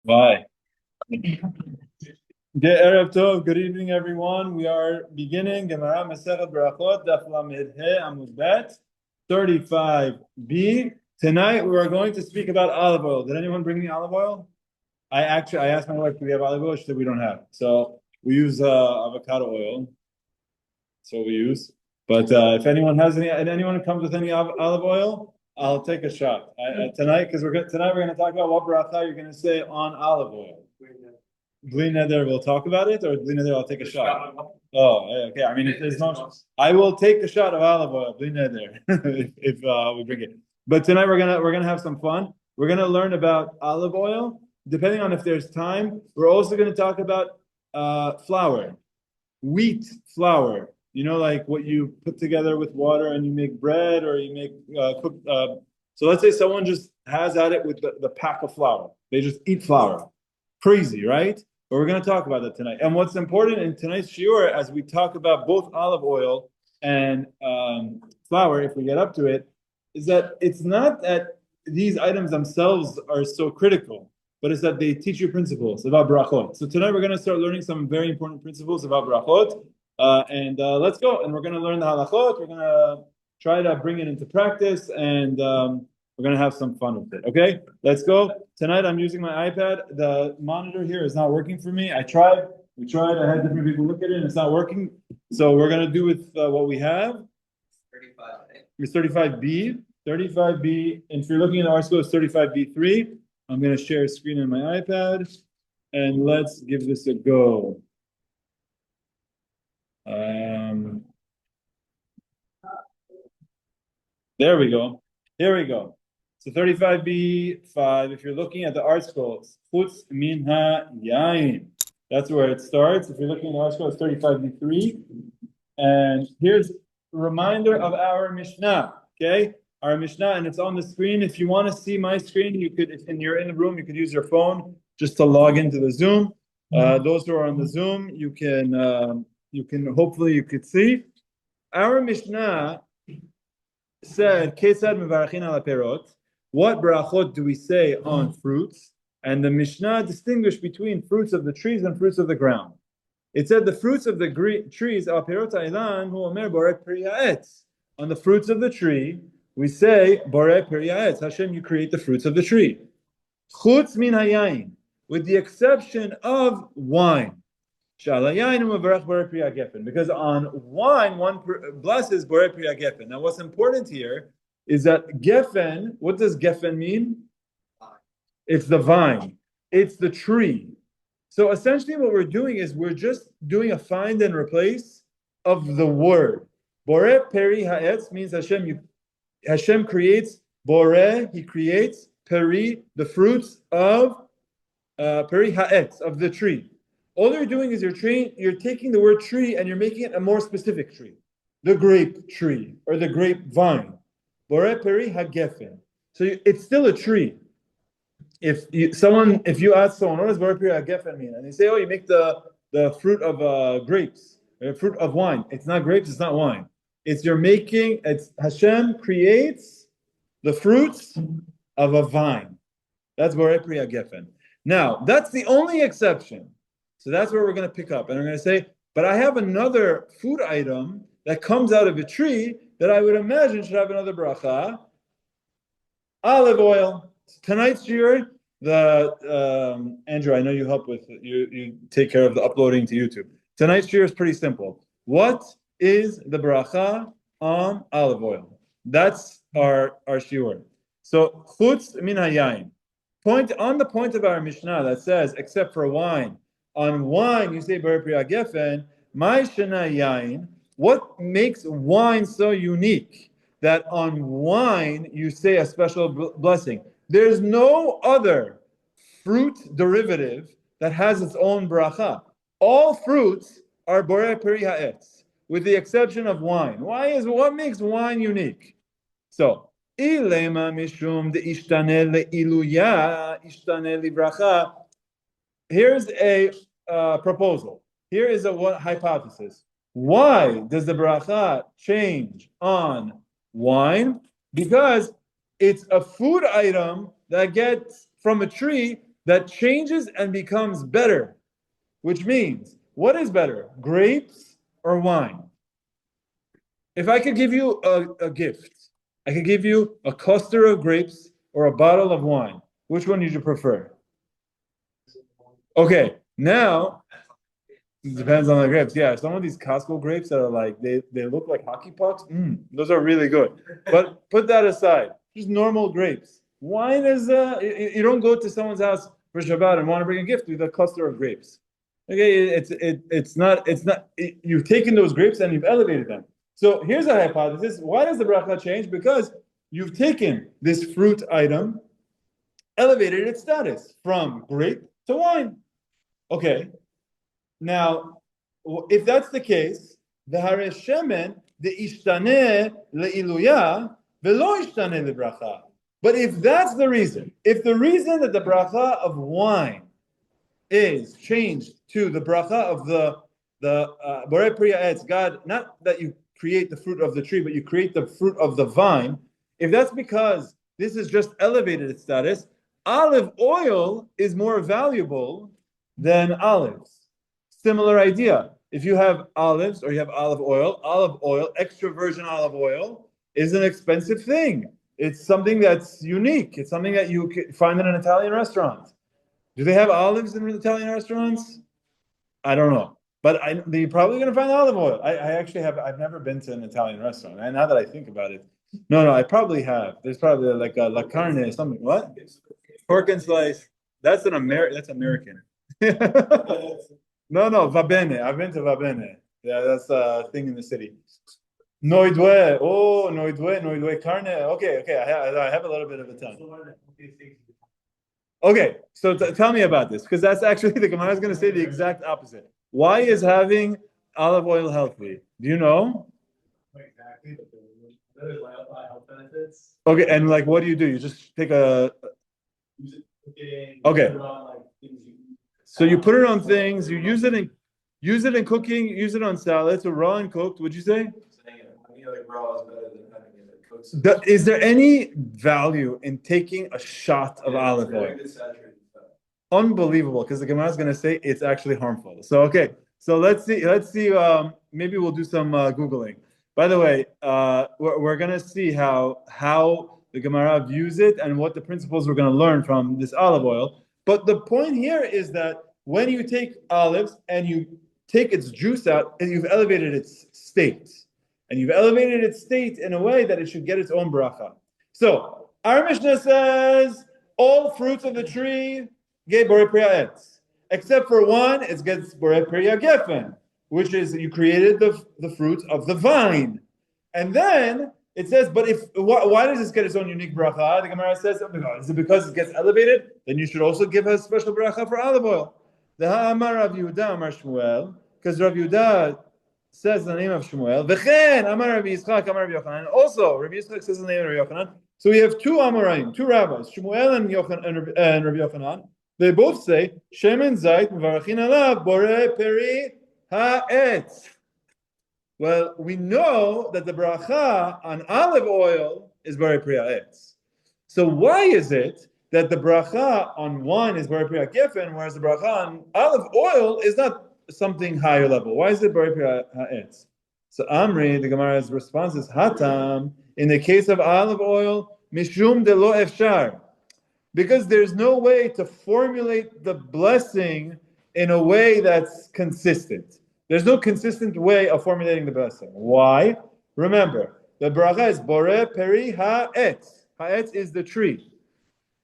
Bye. Erev Tov. Good evening, everyone. We are beginning Gemara Masechet Berachot, Daf Lamed He Amud Bet, 35B. Tonight we are going to speak about olive oil. Did anyone bring me olive oil? I asked my wife, do we have olive oil? She said we don't have. So we use avocado oil. That's what we use. But if anyone has any, and anyone comes with any olive oil, I'll take a shot tonight because tonight we're going to talk about what bracha you're going to say on olive oil. Bli neder, we'll talk about it, or bli neder, I'll take a shot. Oh, okay. I mean, if there's no, I will take a shot of olive oil, bli neder, if we drink it. But tonight we're gonna have some fun. We're gonna learn about olive oil. Depending on if there's time, we're also gonna talk about flour, wheat flour. You know, like what you put together with water and you make bread or you make cooked. So let's say someone just has at it with the pack of flour. They just eat flour. Crazy, right? But we're going to talk about that tonight. And what's important in tonight's shiur, as we talk about both olive oil and flour, if we get up to it, is that it's not that these items themselves are so critical, but it's that they teach you principles about berachot. So tonight we're going to start learning some very important principles about berachot. Let's go. And we're going to learn the halachot. We're going to try to bring it into practice, and we're going to have some fun with it. Okay, let's go. Tonight I'm using my iPad. The monitor here is not working for me. We tried. I had different people look at it, and it's not working. So we're going to do with what we have. 35. It's 35B. 35B. And if you're looking at the article, it's 35B3. I'm going to share a screen on my iPad, and let's give this a go. There we go. Here we go. So 35B5, if you're looking at the art scroll, it's chutz min ha-yayin. That's where it starts. If you're looking at the art scroll, it's 35B3. And here's a reminder of our Mishnah, okay? Our Mishnah, and it's on the screen. If you want to see my screen, you could, if you're in the room, you could use your phone just to log into the Zoom. Those who are on the Zoom, you can hopefully you could see. Our Mishnah said, Kesad mevarachin ala perot. What berachot do we say on fruits? And the Mishnah distinguished between fruits of the trees and fruits of the ground. It said the fruits of the trees al perot ha'ilan hu omer borei peri ha'etz. On the fruits of the tree, we say borei peri ha'etz. Hashem, you create the fruits of the tree. Chutz min hayayin, with the exception of wine. Because on wine, one blesses borei pri hagefen. Now, what's important here is that gefen, what does gefen mean? It's the vine. It's the tree. So essentially what we're doing is we're just doing a find and replace of the word. Borei peri ha'etz means Hashem creates, borei, he creates, peri, the fruits of, peri ha'etz, of the tree. All you're doing is you're taking the word tree and you're making it a more specific tree. The grape tree or the grapevine. Borei peri hagefen. So it's still a tree. If you ask someone, what does borei peri hagefen mean? And they say, oh, you make the fruit of grapes, fruit of wine. It's not grapes, it's not wine. It's Hashem creates the fruits of a vine. That's borei peri hagefen. Now, that's the only exception. So that's where we're going to pick up. And we're going to say, but I have another food item that comes out of a tree that I would imagine should have another bracha. Olive oil. Tonight's shiur, Andrew, I know you help with, you take care of the uploading to YouTube. Tonight's shiur is pretty simple. What is the bracha on olive oil? That's our shiur. So, chutz min hayayin. The point of our Mishnah that says, except for wine, on wine, you say borei pri hagefen. My shana yain. What makes wine so unique that on wine you say a special blessing? There's no other fruit derivative that has its own bracha. All fruits are borei peri ha'etz, with the exception of wine. What makes wine unique? So, ilema mishum de ishtane leiluya ishtane libracha. Here's a proposal. Here is a hypothesis. Why does the beracha change on wine? Because it's a food item that gets from a tree that changes and becomes better. Which means, what is better, grapes or wine? If I could give you a gift, I could give you a cluster of grapes or a bottle of wine. Which one would you prefer? Okay, now it depends on the grapes. Yeah, some of these Costco grapes that are like they look like hockey pucks. Those are really good. But put that aside. Just normal grapes. Wine is you don't go to someone's house for Shabbat and want to bring a gift with a cluster of grapes. Okay, it's not you've taken those grapes and you've elevated them. So here's a hypothesis. Why does the bracha change? Because you've taken this fruit item, elevated its status from grape to wine. Okay. Now, if that's the case, the hare shemen the ishtaneh leiluya velo ishtaneh lebracha. But if that's the reason, if the reason that the bracha of wine is changed to the bracha of the borei priya etz, God, not that you create the fruit of the tree, but you create the fruit of the vine. If that's because this is just elevated its status, olive oil is more valuable than olives. Similar idea. If you have olives or you have olive oil, extra virgin olive oil is an expensive thing. It's something that's unique. It's something that you can find in an Italian restaurant. Do they have olives in Italian restaurants? I don't know. But you're probably going to find olive oil. I've never been to an Italian restaurant. And now that I think about it, no, I probably have. There's probably like a la carne or something. What? Pork and slice. That's American. No, va bene. I've been to va bene. Yeah, that's a thing in the city. Noidwe. Oh, noidwe carne. Okay. I have a little bit of a tongue. Okay, so tell me about this, because that's actually the Gemara is going to say the exact opposite. Why is having olive oil healthy? Do you know? Exactly. There's health benefits. Okay, and like, what do? You just take a. Okay. So you put it on things. You use it in cooking. Use it on salads. So raw and cooked. Would you say? Is there any value in taking a shot of olive oil? Unbelievable, because the Gemara is going to say it's actually harmful. So okay, so let's see. Maybe we'll do some Googling. By the way, we're going to see how the Gemara views it and what the principles we're going to learn from this olive oil. But the point here is that when you take olives and you take its juice out, and you've elevated its state. And you've elevated its state in a way that it should get its own bracha. So, our Mishnah says, all fruits of the tree get borei priya etz. Except for one, it gets borei priya gefen, which is you created the fruit of the vine. And then it says, but why does this get its own unique bracha? The Gemara says, is it because it gets elevated? Then you should also give a special bracha for olive oil. The Ha'amar Rav Yehuda Amar Shmuel, because Rav Yehuda says the name of Shmuel. V'chen Amar Rabbi Yitzchak Amar Rabbi Yochanan. Also, Rabbi Yitzchak says the name of Rabbi Yochanan. So we have two Amoraim, two rabbis, Shmuel and Rabbi Yochanan. They both say Shemen Zayit Mevarachin Alav Borei Peri Ha'etz. Well, we know that the bracha on olive oil is Borei Peri Ha'etz. So why is it that the bracha on wine is Borei Peri Ha'gefen, whereas the bracha on olive oil is not something higher level? Why is it Borei Peri Ha'etz? So Amri, the Gemara's response is Hatam, in the case of olive oil, Mishum de lo efshar, because there's no way to formulate the blessing in a way that's consistent. There's no consistent way of formulating the blessing. Why? Remember, the bracha is Borei Peri Ha'etz. Ha'etz is the tree.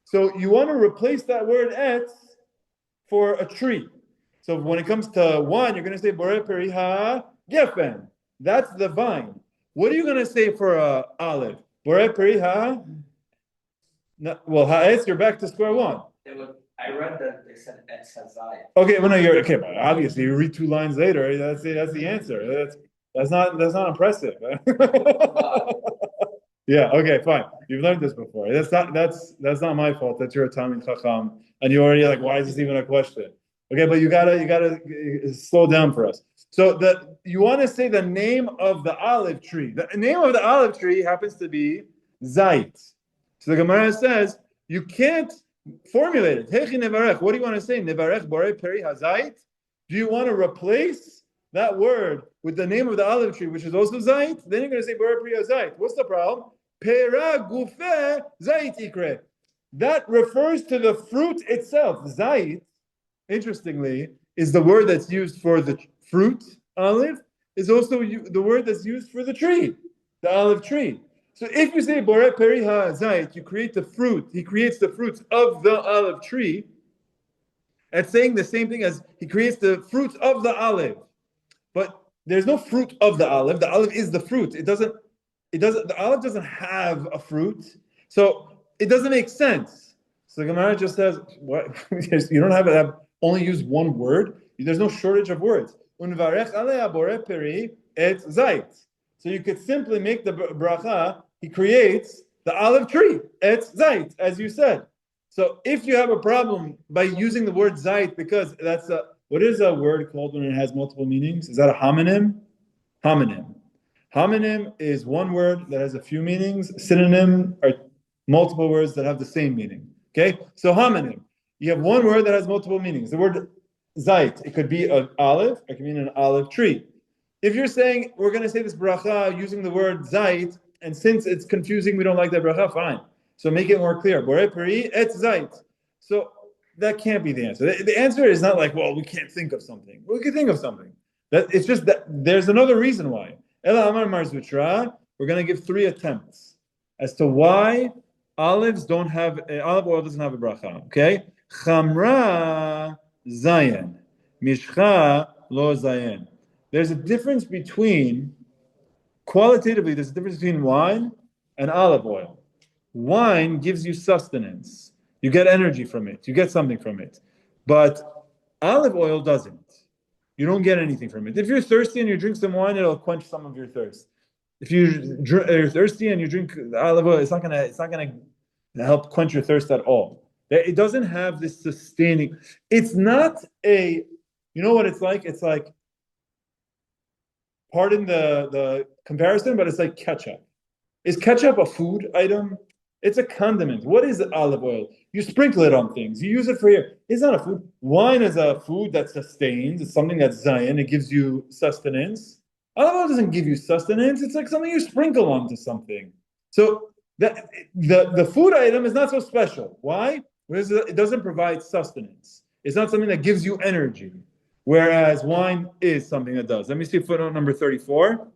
So you want to replace that word etz for a tree. So when it comes to wine, you're going to say Borei Peri Ha'gefen. That's the vine. What are you going to say for olive? Borei Peri Ha? No, well, Ha'etz, you're back to square one. I read that they said etz hazayit. Okay, well, no, you're okay. But obviously, you read two lines later. That's the answer. That's not impressive. Yeah. Okay. Fine. You've learned this before. That's not my fault. That you're a Talmid Chacham, and you're already like, why is this even a question? Okay, but you gotta slow down for us. So you want to say the name of the olive tree. The name of the olive tree happens to be Zayit. So the Gemara says you can't Formulate it. Hechi nevarech. What do you want to say? Nevarech borei peri hazait. Do you want to replace that word with the name of the olive tree, which is also zait? Then you're going to say borei peri hazait. What's the problem? Pera gufe zait ikre. That refers to the fruit itself. Zait, interestingly, is the word that's used for the fruit olive, is also the word that's used for the tree, the olive tree. So if you say borei peri hazait, you create the fruit. He creates the fruits of the olive tree. That's saying the same thing as he creates the fruits of the olive. But there's no fruit of the olive. The olive is the fruit. The olive doesn't have a fruit. So it doesn't make sense. So the Gemara just says, what? You don't have to only use one word. There's no shortage of words. Unvarech alei borei peri et zait. So you could simply make the bracha, he creates the olive tree, et zait, as you said. So if you have a problem by using the word zait, because that's what is a word called when it has multiple meanings? Is that a homonym? Homonym. Homonym is one word that has a few meanings. Synonym are multiple words that have the same meaning. Okay? So homonym. You have one word that has multiple meanings. The word zait, it could be an olive, it could mean an olive tree. If you're saying we're going to say this bracha using the word zait, and since it's confusing, we don't like that bracha, fine. So make it more clear. Borei peri et zait. So that can't be the answer. The answer is not like, well, we can't think of something. We can think of something. It's just that there's another reason why. Ela Amar Mar Zutra, we're going to give 3 attempts as to why olive oil doesn't have a bracha. Okay? Chamra zayin. Mishcha lo zayin. There's a difference qualitatively, there's a difference between wine and olive oil. Wine gives you sustenance. You get energy from it. You get something from it. But olive oil doesn't. You don't get anything from it. If you're thirsty and you drink some wine, it'll quench some of your thirst. If you're thirsty and you drink olive oil, it's not gonna help quench your thirst at all. It doesn't have this sustaining. It's not you know what it's like? It's like, pardon the comparison, but it's like ketchup. Is ketchup a food item? It's a condiment. What is olive oil? You sprinkle it on things. You use it for here. It's not a food. Wine is a food that sustains. It's something that's zayin. It gives you sustenance. Olive oil doesn't give you sustenance. It's like something you sprinkle onto something. So the food item is not so special. Why? Because it doesn't provide sustenance. It's not something that gives you energy. Whereas wine is something that does. Let me see footnote number 34.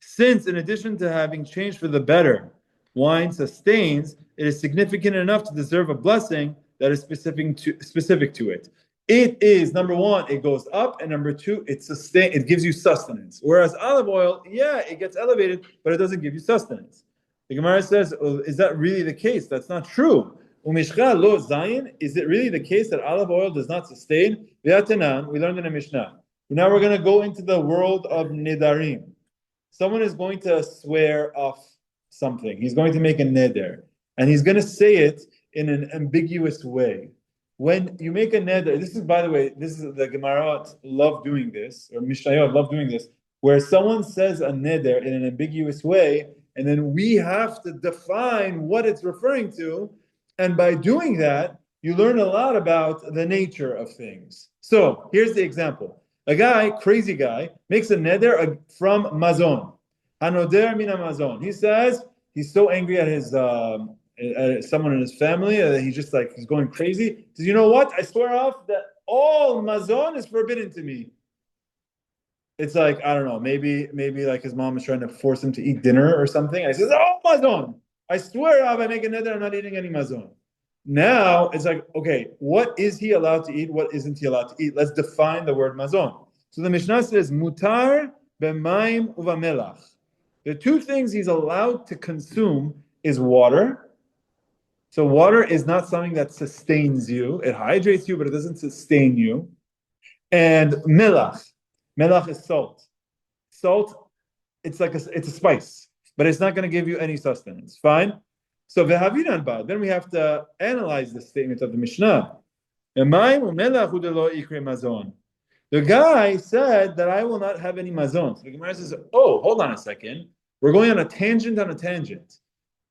Since in addition to having changed for the better, wine sustains, it is significant enough to deserve a blessing that is specific to it. It is, number one, it goes up, and number two, it gives you sustenance. Whereas olive oil, yeah, it gets elevated, but it doesn't give you sustenance. The Gemara says, is that really the case? That's not true. Umishcha lo zayin, is it really the case that olive oil does not sustain? V'atanan, we learned in the Mishnah. Now we're going to go into the world of nidarim. Someone is going to swear off something. He's going to make a neder, and he's going to say it in an ambiguous way. When you make a neder, this is, by the way, this is the Gemarot love doing this, or Mishnayot love doing this, where someone says a neder in an ambiguous way, and then we have to define what it's referring to, and by doing that, you learn a lot about the nature of things. So here's the example. A guy, crazy guy, makes a neder from mazon. Hanoder min mazon. He says he's so angry at his at someone in his family that he's going crazy. He says, you know what? I swear off that all mazon is forbidden to me. It's like, I don't know, maybe like his mom is trying to force him to eat dinner or something. And he says, oh, mazon. I swear off, I make a neder, I'm not eating any mazon. Now it's like, okay, what is he allowed to eat? What isn't he allowed to eat? Let's define the word mazon. So the Mishnah says, mutar b'mayim uvamelach. The two things he's allowed to consume is water. So water is not something that sustains you. It hydrates you, but it doesn't sustain you. And melach. Melach is salt. Salt, it's a spice, but it's not going to give you any sustenance. Fine? So v'havinan ba. Then we have to analyze the statement of the Mishnah. The guy said that I will not have any mazon. So the Gemara says, oh, hold on a second. We're going on a tangent.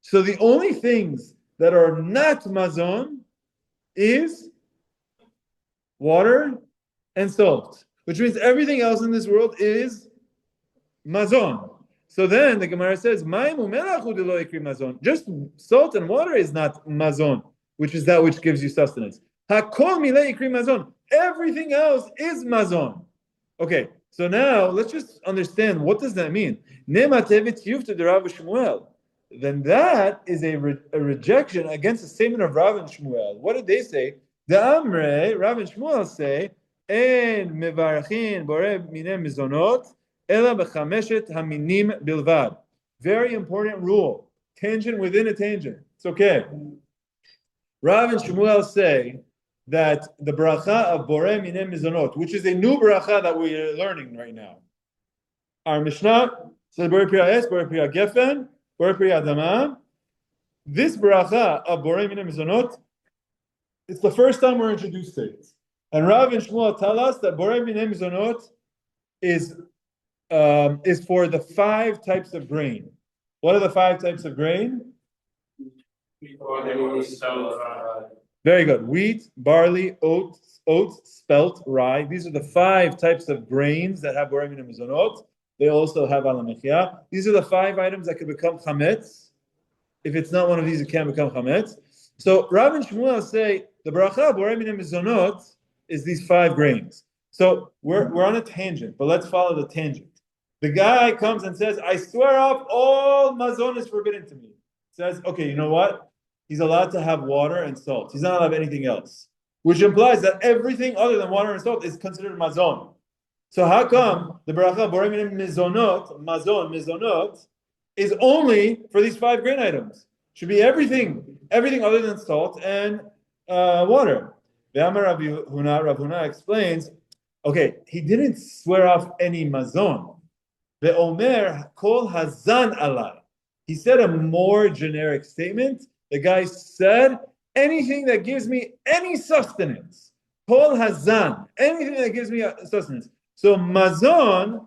So the only things that are not mazon is water and salt, which means everything else in this world is mazon. So then the Gemara says, mazon. Just salt and water is not mazon, which is that which gives you sustenance. Hakol milei ikri mazon. Everything else is mazon. Okay, so now let's just understand what does that mean. Then that is a rejection against the statement of Rav and Shmuel. What did they say? The Amre, Rav and Shmuel say, En mevarachin bore minem mizonot, ela b'chameshet haminim bilvad. Very important rule. Tangent within a tangent. It's okay. Rav and Shmuel say that the Beracha of bore minem mizonot, which is a new Beracha that we are learning right now. Our Mishnah says bore priya es, bore priya gefen, bore priya adama. This Beracha of bore minem mizonot, it's the first time we're introduced to it. And Rav and Shmuel tell us that Borei Minei Mizonot is for the 5 types of grain. What are the 5 types of grain? Very good. Wheat, barley, oats, spelt, rye. These are the 5 types of grains that have Borei Minei Mizonot. They also have Ala Mechia. These are the 5 items that can become chametz. If it's not one of these, it can become chametz. So Rav and Shmuel say the Beracha Borei Minei Mizonot is these 5 grains. So we're on a tangent, but let's follow the tangent. The guy comes and says, I swear off, all mazon is forbidden to me. Says, okay, you know what? He's allowed to have water and salt. He's not allowed to have anything else. Which implies that everything other than water and salt is considered mazon. So how come the Beracha Borei Minei Mizonot, is only for these 5 grain items? Should be everything other than salt and water. The Amar Rav Huna explains, okay, he didn't swear off any mazon. The Omer kol hazan alai. He said a more generic statement. The guy said, anything that gives me any sustenance. Kol hazan, anything that gives me sustenance. So mazon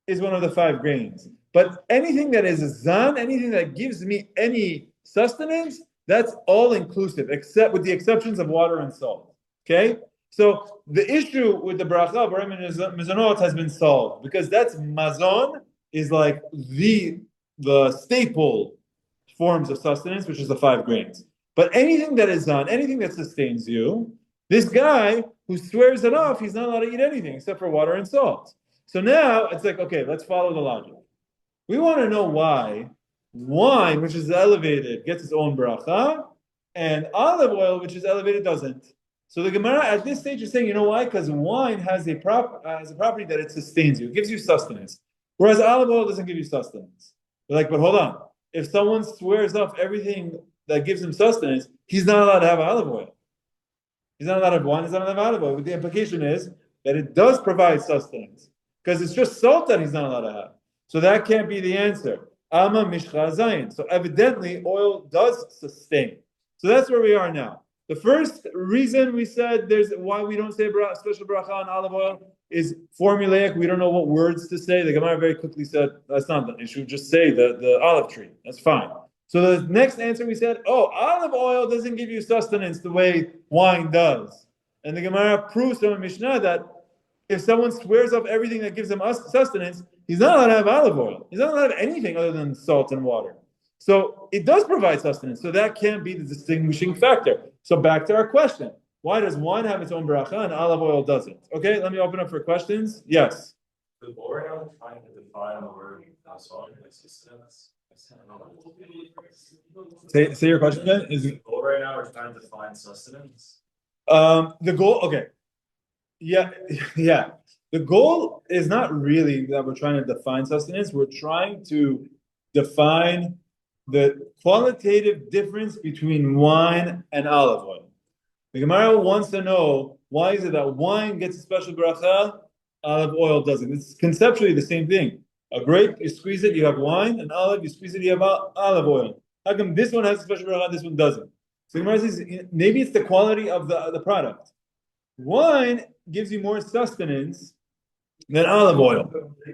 is one of the 5 grains. But anything that is a zan, anything that gives me any sustenance, that's all inclusive, except with the exceptions of water and salt. Okay? So the issue with the Beracha Borei Minei Mizonot has been solved because that's mazon is like the staple forms of sustenance, which is the 5 grains. But anything that is zan, anything that sustains you, this guy who swears it off, he's not allowed to eat anything except for water and salt. So now it's like, okay, let's follow the logic. We want to know why wine, which is elevated, gets its own bracha, and olive oil, which is elevated, doesn't. So the Gemara at this stage is saying, you know why? Because wine has a property that it sustains you, it gives you sustenance, whereas olive oil doesn't give you sustenance. They're like, but hold on, if someone swears off everything that gives him sustenance, he's not allowed to have olive oil. He's not allowed to have wine. He's not allowed to have olive oil. But the implication is that it does provide sustenance because it's just salt that he's not allowed to have. So that can't be the answer. Ama mishcha zayin. So evidently, oil does sustain. So that's where we are now. The first reason we said there's why we don't say special bracha on olive oil is formulaic. We don't know what words to say. The Gemara very quickly said that's not the issue. Just say the olive tree. That's fine. So the next answer we said, olive oil doesn't give you sustenance the way wine does. And the Gemara proves from a Mishnah that if someone swears off everything that gives them sustenance, he's not allowed to have olive oil. He's not allowed to have anything other than salt and water. So it does provide sustenance. So that can't be the distinguishing factor. So back to our question. Why does wine have its own bracha and olive oil doesn't? Okay, let me open up for questions. Yes? The Boreal trying to define the word sustenance. Say your question again. Is the goal right now we're trying to define sustenance? The goal, okay. Yeah. The goal is not really that we're trying to define sustenance. We're trying to define the qualitative difference between wine and olive oil. The Gemara wants to know why is it that wine gets a special bracha, olive oil doesn't. It's conceptually the same thing. A grape, you squeeze it, you have wine. An olive, you squeeze it, you have olive oil. How come this one has a special bracha, this one doesn't? So the Gemara says maybe it's the quality of the product. Wine gives you more sustenance than olive oil.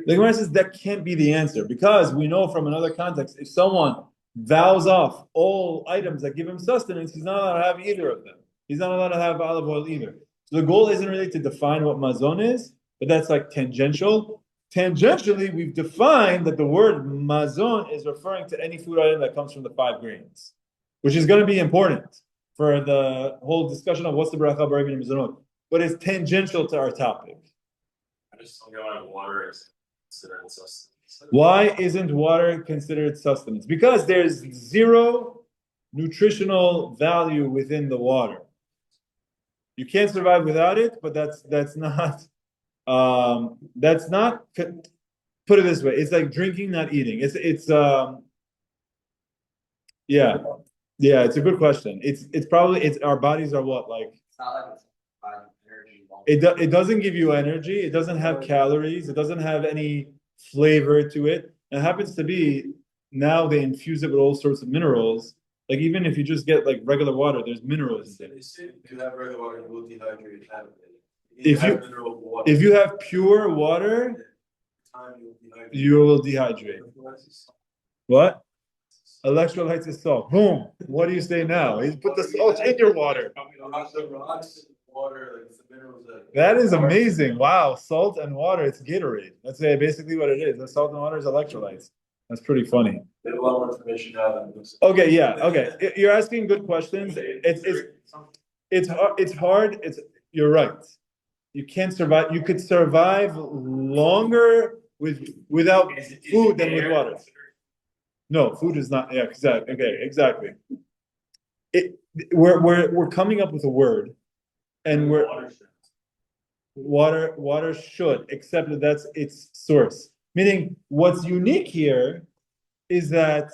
The Gemara says that can't be the answer because we know from another context if someone vows off all items that give him sustenance, he's not allowed to have either of them. He's not allowed to have olive oil either. So the goal isn't really to define what mazon is, but that's like tangential. Tangentially, we've defined that the word mazon is referring to any food item that comes from the 5 grains, which is going to be important for the whole discussion of what's the Beracha Barabin and Mizanot. But it's tangential to our topic. I just don't know why water is considered sustenance. Why isn't water considered sustenance? Because there's zero nutritional value within the water. You can't survive without it, but that's not put it this way. It's like drinking, not eating. Yeah. It's a good question. It's probably our bodies are what, like It's not like it's providing energy. it doesn't give you energy, it doesn't have calories, it doesn't have any flavor to it. It happens to be now they infuse it with all sorts of minerals. Like even if you just get like regular water, there's minerals in it. If you have regular water, you will dehydrate. If you have pure water, you will dehydrate. What? Electrolytes is salt. Boom. What do you say now? He's put the salt in your water. That is amazing. Wow. Salt and water, it's Gatorade. That's basically what it is. The salt and water is electrolytes. That's pretty funny. There's a lot more information now. Okay, yeah. Okay. You're asking good questions. It's hard. You're right. You can't survive. You could survive longer without food than with water. No, food is not. Yeah, exactly. Okay, exactly. We're coming up with a word, and water should, except that that's its source. Meaning, what's unique here is that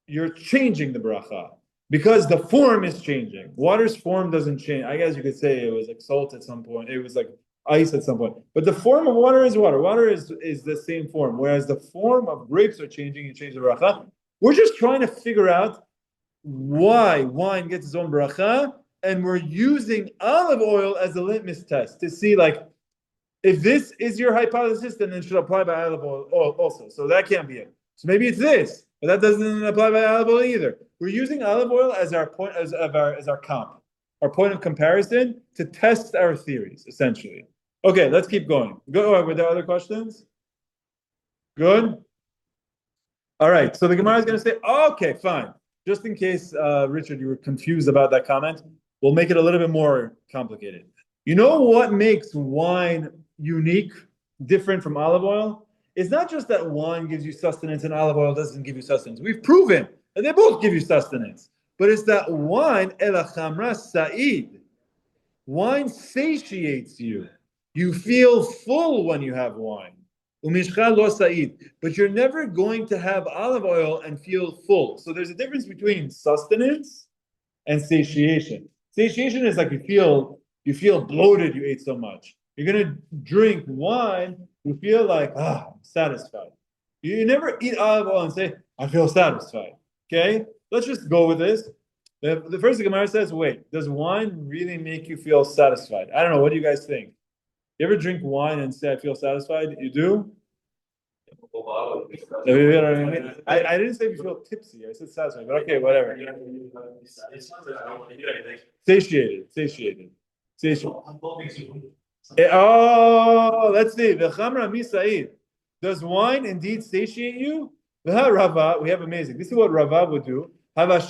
you're changing the bracha because the form is changing. Water's form doesn't change. I guess you could say it was like salt at some point. It was like ice at some point. But the form of water is water. Water is the same form. Whereas the form of grapes are changing. You change the bracha. We're just trying to figure out why wine gets its own bracha, and we're using olive oil as a litmus test to see like if this is your hypothesis, then it should apply by olive oil also. So that can't be it. So maybe it's this, but that doesn't apply by olive oil either. We're using olive oil as our point as our comp, our point of comparison to test our theories, essentially. Okay, let's keep going. Go. Were there other questions? Good. All right. So the Gemara is going to say, okay, fine. Just in case, Richard, you were confused about that comment, we'll make it a little bit more complicated. You know what makes wine unique, different from olive oil? It's not just that wine gives you sustenance and olive oil doesn't give you sustenance. We've proven that they both give you sustenance. But it's that wine, elachamra sa'id. Wine satiates you. You feel full when you have wine. Umishcha lo sa'id. But you're never going to have olive oil and feel full. So there's a difference between sustenance and satiation. Satiation is like you feel bloated, you ate so much. You're gonna drink wine, you feel like, I'm satisfied. You never eat olive oil and say, I feel satisfied. Okay? Let's just go with this. The first thing Gemara says, wait, does wine really make you feel satisfied? I don't know, what do you guys think? You ever drink wine and say, I feel satisfied? You do? I didn't say you feel tipsy, I said satisfied, but okay, whatever. Satiated. Oh, let's see. Does wine indeed satiate you? We have amazing. This is what Rava would do. All of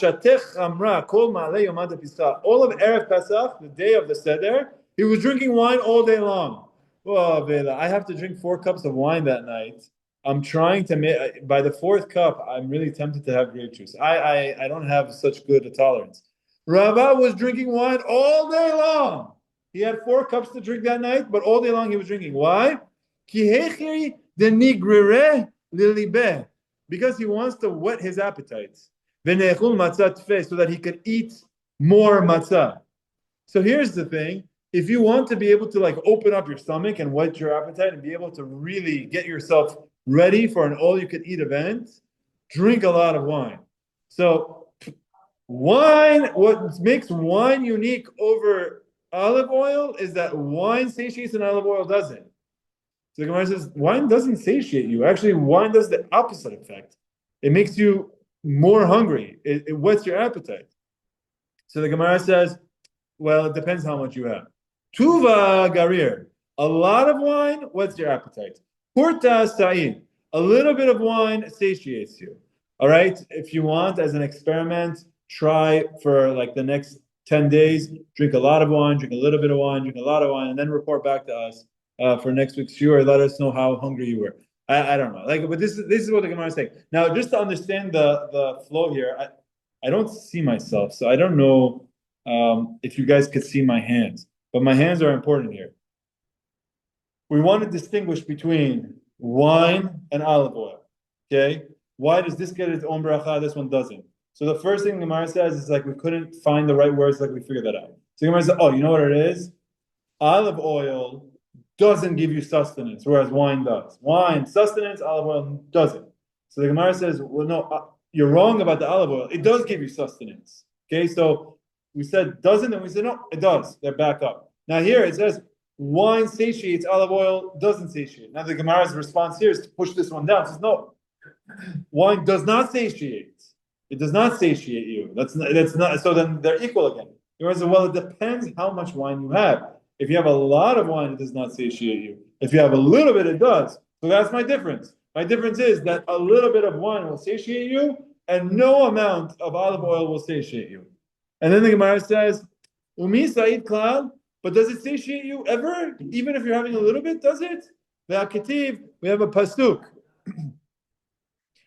Erev Pesach, the day of the Seder, he was drinking wine all day long. Oh, Vela, I have to drink 4 cups of wine that night. I'm trying to make, by the 4th cup, I'm really tempted to have grape juice. I don't have such good a tolerance. Rava was drinking wine all day long. He had 4 cups to drink that night, but all day long he was drinking. Why? Because he wants to whet his appetites. So that he could eat more matzah. So here's the thing. If you want to be able to like open up your stomach and whet your appetite and be able to really get yourself ready for an all-you-can-eat event, drink a lot of wine. So wine, what makes wine unique over olive oil is that wine satiates and olive oil doesn't. So the Gemara says, wine doesn't satiate you. Actually, wine does the opposite effect. It makes you more hungry. It whets your appetite. So the Gemara says, well, it depends how much you have. Tuva garir, a lot of wine whets your appetite. Kurta sa'in, a little bit of wine satiates you. All right, if you want, as an experiment, try for like the next 10 days, drink a lot of wine, drink a little bit of wine, drink a lot of wine, and then report back to us for next week's shiur. Let us know how hungry you were. I don't know, like, but this is what the Gemara is saying. Now, just to understand the flow here, I don't see myself, so I don't know if you guys could see my hands, but my hands are important here. We want to distinguish between wine and olive oil. Okay, why does this get its own bracha? This one doesn't. So the first thing the Gemara says is like we couldn't find the right words, like we figured that out. So the Gemara says, oh, you know what it is? Olive oil doesn't give you sustenance, whereas wine does. Wine, sustenance, olive oil doesn't. So the Gemara says, well, no, you're wrong about the olive oil. It does give you sustenance. Okay, so we said doesn't, and we said no, it does. They're back up. Now here it says wine satiates, olive oil doesn't satiate. Now the Gemara's response here is to push this one down. It says no, wine does not satiate. It does not satiate you. That's not. So then they're equal again. The Gemara says, well, it depends how much wine you have. If you have a lot of wine, it does not satiate you. If you have a little bit, it does. So that's my difference. My difference is that a little bit of wine will satiate you, and no amount of olive oil will satiate you. And then the Gemara says, Umi Sa'id Klal, but does it satiate you ever? Even if you're having a little bit, does it? Ve'aketiv, we have a pasuk.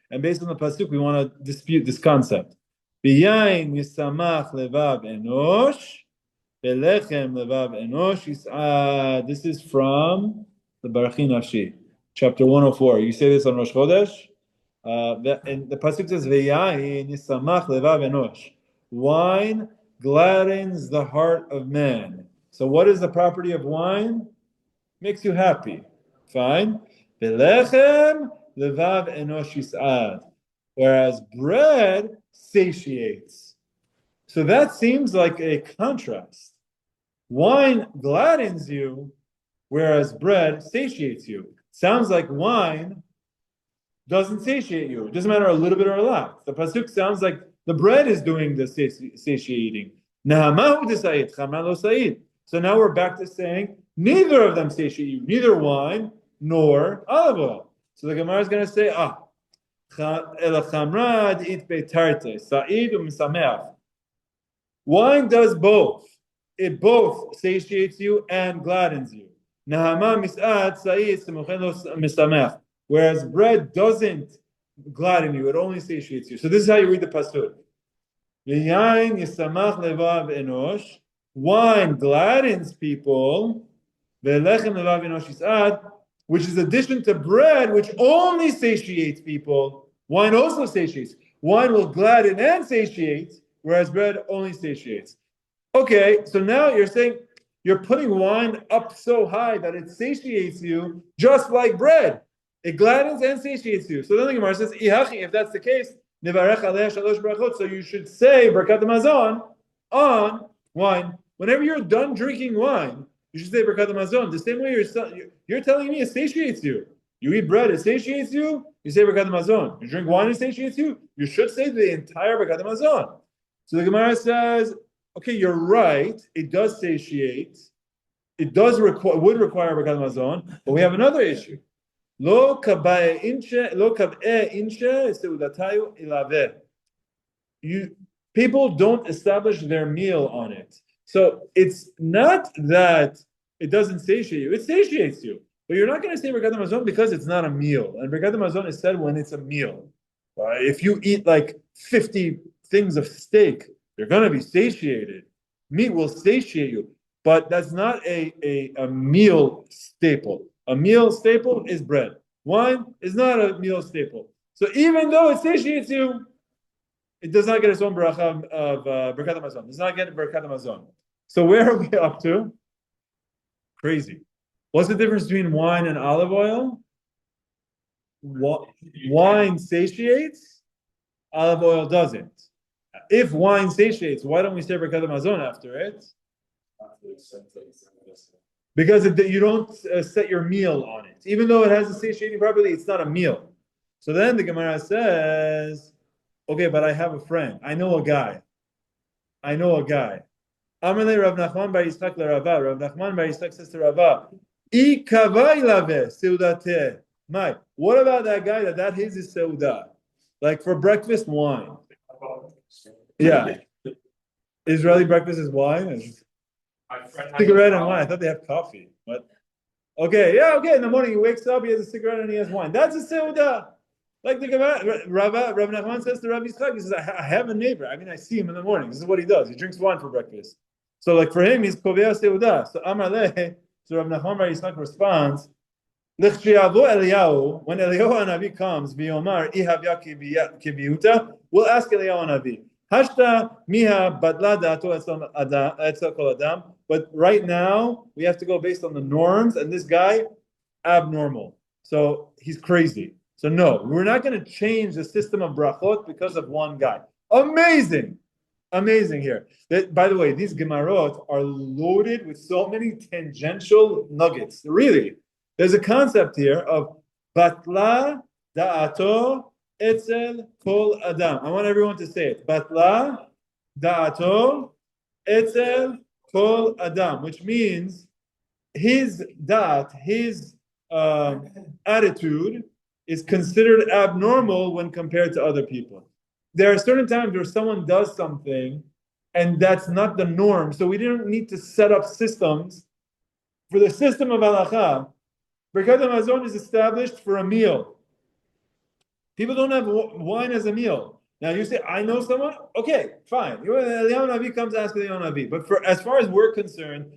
And based on the pasuk, we want to dispute this concept. B'yain yisamach levav enosh, belechem levav enosh yis'ad. This is from the Beracha Nafshi, chapter 104. You say this on Rosh Chodesh. And the pasuk says, "V'yain yisamach levav enosh." Wine gladdens the heart of man. So, what is the property of wine? Makes you happy. Fine. Belechem levav enosh yis'ad. Whereas bread satiates. So that seems like a contrast. Wine gladdens you, whereas bread satiates you. Sounds like wine doesn't satiate you. It doesn't matter a little bit or a lot. The pasuk sounds like the bread is doing the satiating. So now we're back to saying neither of them satiate you, neither wine nor olive oil. So the Gemara is going to say, wine does both. It both satiates you and gladdens you. Whereas bread doesn't gladden you, it only satiates you. So this is how you read the pasuk. Wine gladdens people, which is addition to bread, which only satiates people. Wine also satiates. Wine will gladden and satiate, whereas bread only satiates. Okay, so now you're saying you're putting wine up so high that it satiates you, just like bread. It gladdens and satiates you. So then the Gemara says, if that's the case, so you should say Berachot Mazon on wine. Whenever you're done drinking wine, you should say Berachot Mazon. The same way you're telling me it satiates you. You eat bread, it satiates you, you say Berachot Mazon. You drink wine, it satiates you, you should say the entire Berachot Mazon. So the Gemara says, okay, you're right, it does satiate, it would require Berachot Mazon, but we have another issue. Lo kab'e inche seudatayu ilaveh. People don't establish their meal on it. So it's not that it doesn't satiate you, it satiates you. But you're not going to say Berachot Mazon because it's not a meal. And Berachot Mazon is said when it's a meal. If you eat like 50 things of steak, you're going to be satiated. Meat will satiate you. But that's not a meal staple. A meal staple is bread. Wine is not a meal staple. So even though it satiates you, it does not get its own bracha of Berachot Mazon. It does not get Berachot Mazon. So where are we up to? Crazy. What's the difference between wine and olive oil? Wine satiates, olive oil doesn't. If wine satiates, why don't we say Berachot Mazon after it? Because you don't set your meal on it. Even though it has a satiating property, it's not a meal. So then the Gemara says, Okay, but I have a friend. I know a guy. Amalei Rav Nachman bar Yitzchak l'Rava. Rav Nachman bar Yitzchak says to Rava, "Ikavai lave seudateh." What about that guy that his is seudah? Like for breakfast, wine. Yeah. Israeli breakfast is wine and cigarette and wine. I thought they have coffee. What? Okay, yeah, okay. In the morning he wakes up, he has a cigarette and he has wine. That's a seudah. Like the Gemara, Rav Nachman says to Rav Yitzchak, he says, I have a neighbor. I mean, I see him in the morning. This is what he does. He drinks wine for breakfast. So like for him, he's kovea seudah. So Amar leh, so Rav Nachman Bar Yitzchak responds, L'chshiavo Eliyahu, when Eliyahu Hanavi comes, v'yomar ihavya kibiuta, we'll ask Eliyahu Hanavi, Hashta miha badla da'ato etzel kol adam. But right now, we have to go based on the norms, and this guy, abnormal. So he's crazy. So no, we're not going to change the system of brachot because of one guy. Amazing here. By the way, these gemarot are loaded with so many tangential nuggets. Really, there's a concept here of batla da'ato etzel kol adam. I want everyone to say it. Batla da'ato etzel kol adam, which means his da'at, his attitude is considered abnormal when compared to other people. There are certain times where someone does something and that's not the norm. So we didn't need to set up systems. For the system of halacha, Berachot Hamazon is established for a meal. People don't have wine as a meal. Now you say, I know someone? Okay, fine. Eliyahu Navi comes ask Eliyahu Navi. But as far as we're concerned,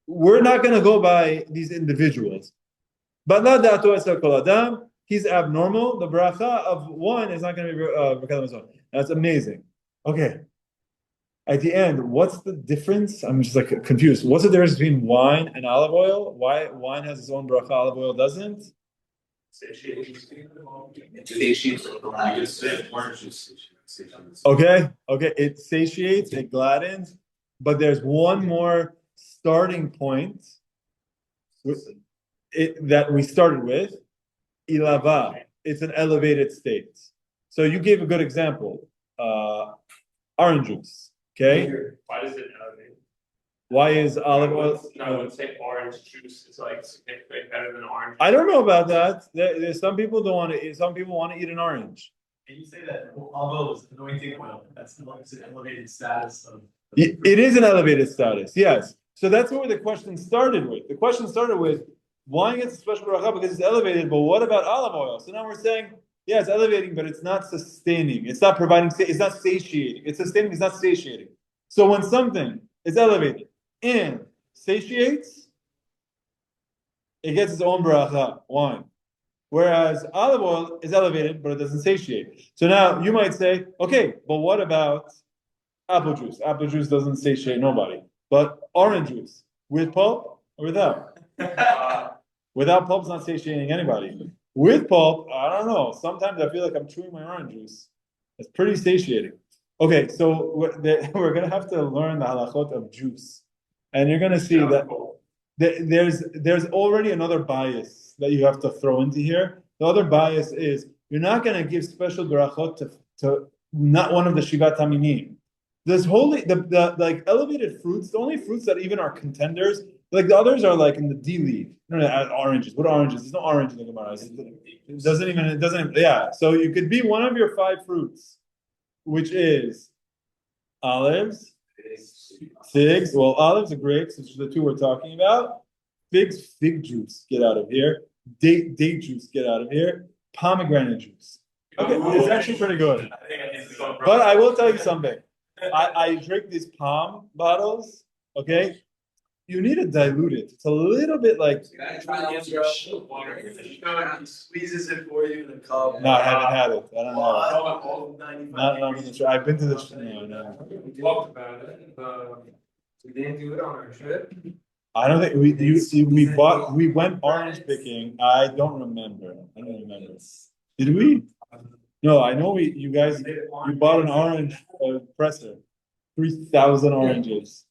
we're not going to go by these individuals. But la da'ato esel kol adam. He's abnormal. The bracha of one is not going to be Berachot Hamazon. That's amazing. Okay. At the end, what's the difference? I'm just like confused. What's the difference between wine and olive oil? Why wine has its own bracha, olive oil doesn't? Okay, it satiates, it gladdens, but there's one more starting point that we started with. Ilava, it's an elevated state. So you gave a good example. Orange juice. Okay. Why does it elevate? Why is olive oil? No, I would say orange juice is like significantly better than orange. I don't know about that. There's some people don't want to eat. Some people want to eat an orange. Can you say that olive oil is anointing oil? That's an elevated status of. It is an elevated status, yes. So that's where the question started with. The question started with wine gets a special bracha because it's elevated, but what about olive oil? So now we're saying, yeah, it's elevating, but it's not sustaining. It's not providing, it's not satiating. It's sustaining, it's not satiating. So when something is elevated and satiates, it gets its own bracha, wine. Whereas olive oil is elevated, but it doesn't satiate. So now you might say, okay, but what about apple juice? Apple juice doesn't satiate nobody. But orange juice, with pulp or without? Without pulp's not satiating anybody. With pulp, I don't know. Sometimes I feel like I'm chewing my orange juice. It's pretty satiating. Okay, so we're going to have to learn the halachot of juice. And you're going to see that there's already another bias that you have to throw into here. The other bias is you're not going to give special berachot to not one of the shivat haminim. This wholly the like elevated fruits, the only fruits that even are contenders, like the others are like in the D league. Oranges. What oranges? There's no orange in the Gemara. It doesn't. Yeah. So you could be one of your 5 fruits, which is olives, figs. Well, olives are grapes, which are the 2 we're talking about. Figs, fig juice, get out of here. Date juice, get out of here. Pomegranate juice. Okay, it's actually pretty good. But I will tell you something. I drink these palm bottles. Okay. You need to dilute it. It's a little bit like. He squeezes it for you in a cup. No, I haven't had it. I don't know. I've been to the. No. We talked about it. We didn't do it on our trip. I don't think we went orange picking. I don't remember. Did we? No, I know you guys bought an orange presser. 3,000 oranges.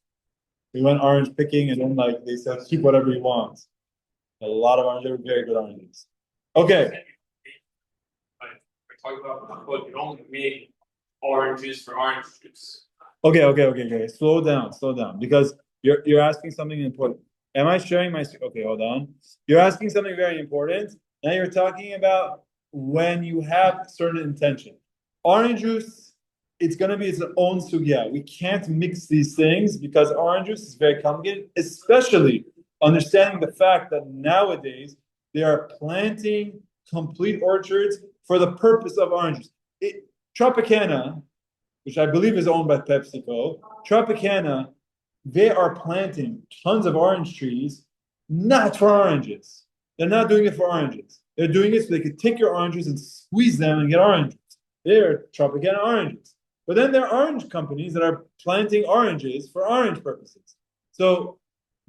We went orange picking, and then like they said, keep whatever you want. A lot of oranges. They were very good oranges. Okay. We're talking about you only make orange juice for orange juice. Okay. Slow down, because you're asking something important. Am I sharing my? Okay, hold on. You're asking something very important. Now you're talking about when you have certain intention. Orange juice, it's going to be its own sugya. We can't mix these things because orange juice is very complicated, especially understanding the fact that nowadays they are planting complete orchards for the purpose of orange juice. Tropicana, which I believe is owned by PepsiCo, Tropicana, they are planting tons of orange trees, not for oranges. They're not doing it for oranges. They're doing it so they could take your oranges and squeeze them and get oranges. They're Tropicana oranges. But then there are orange companies that are planting oranges for orange purposes. So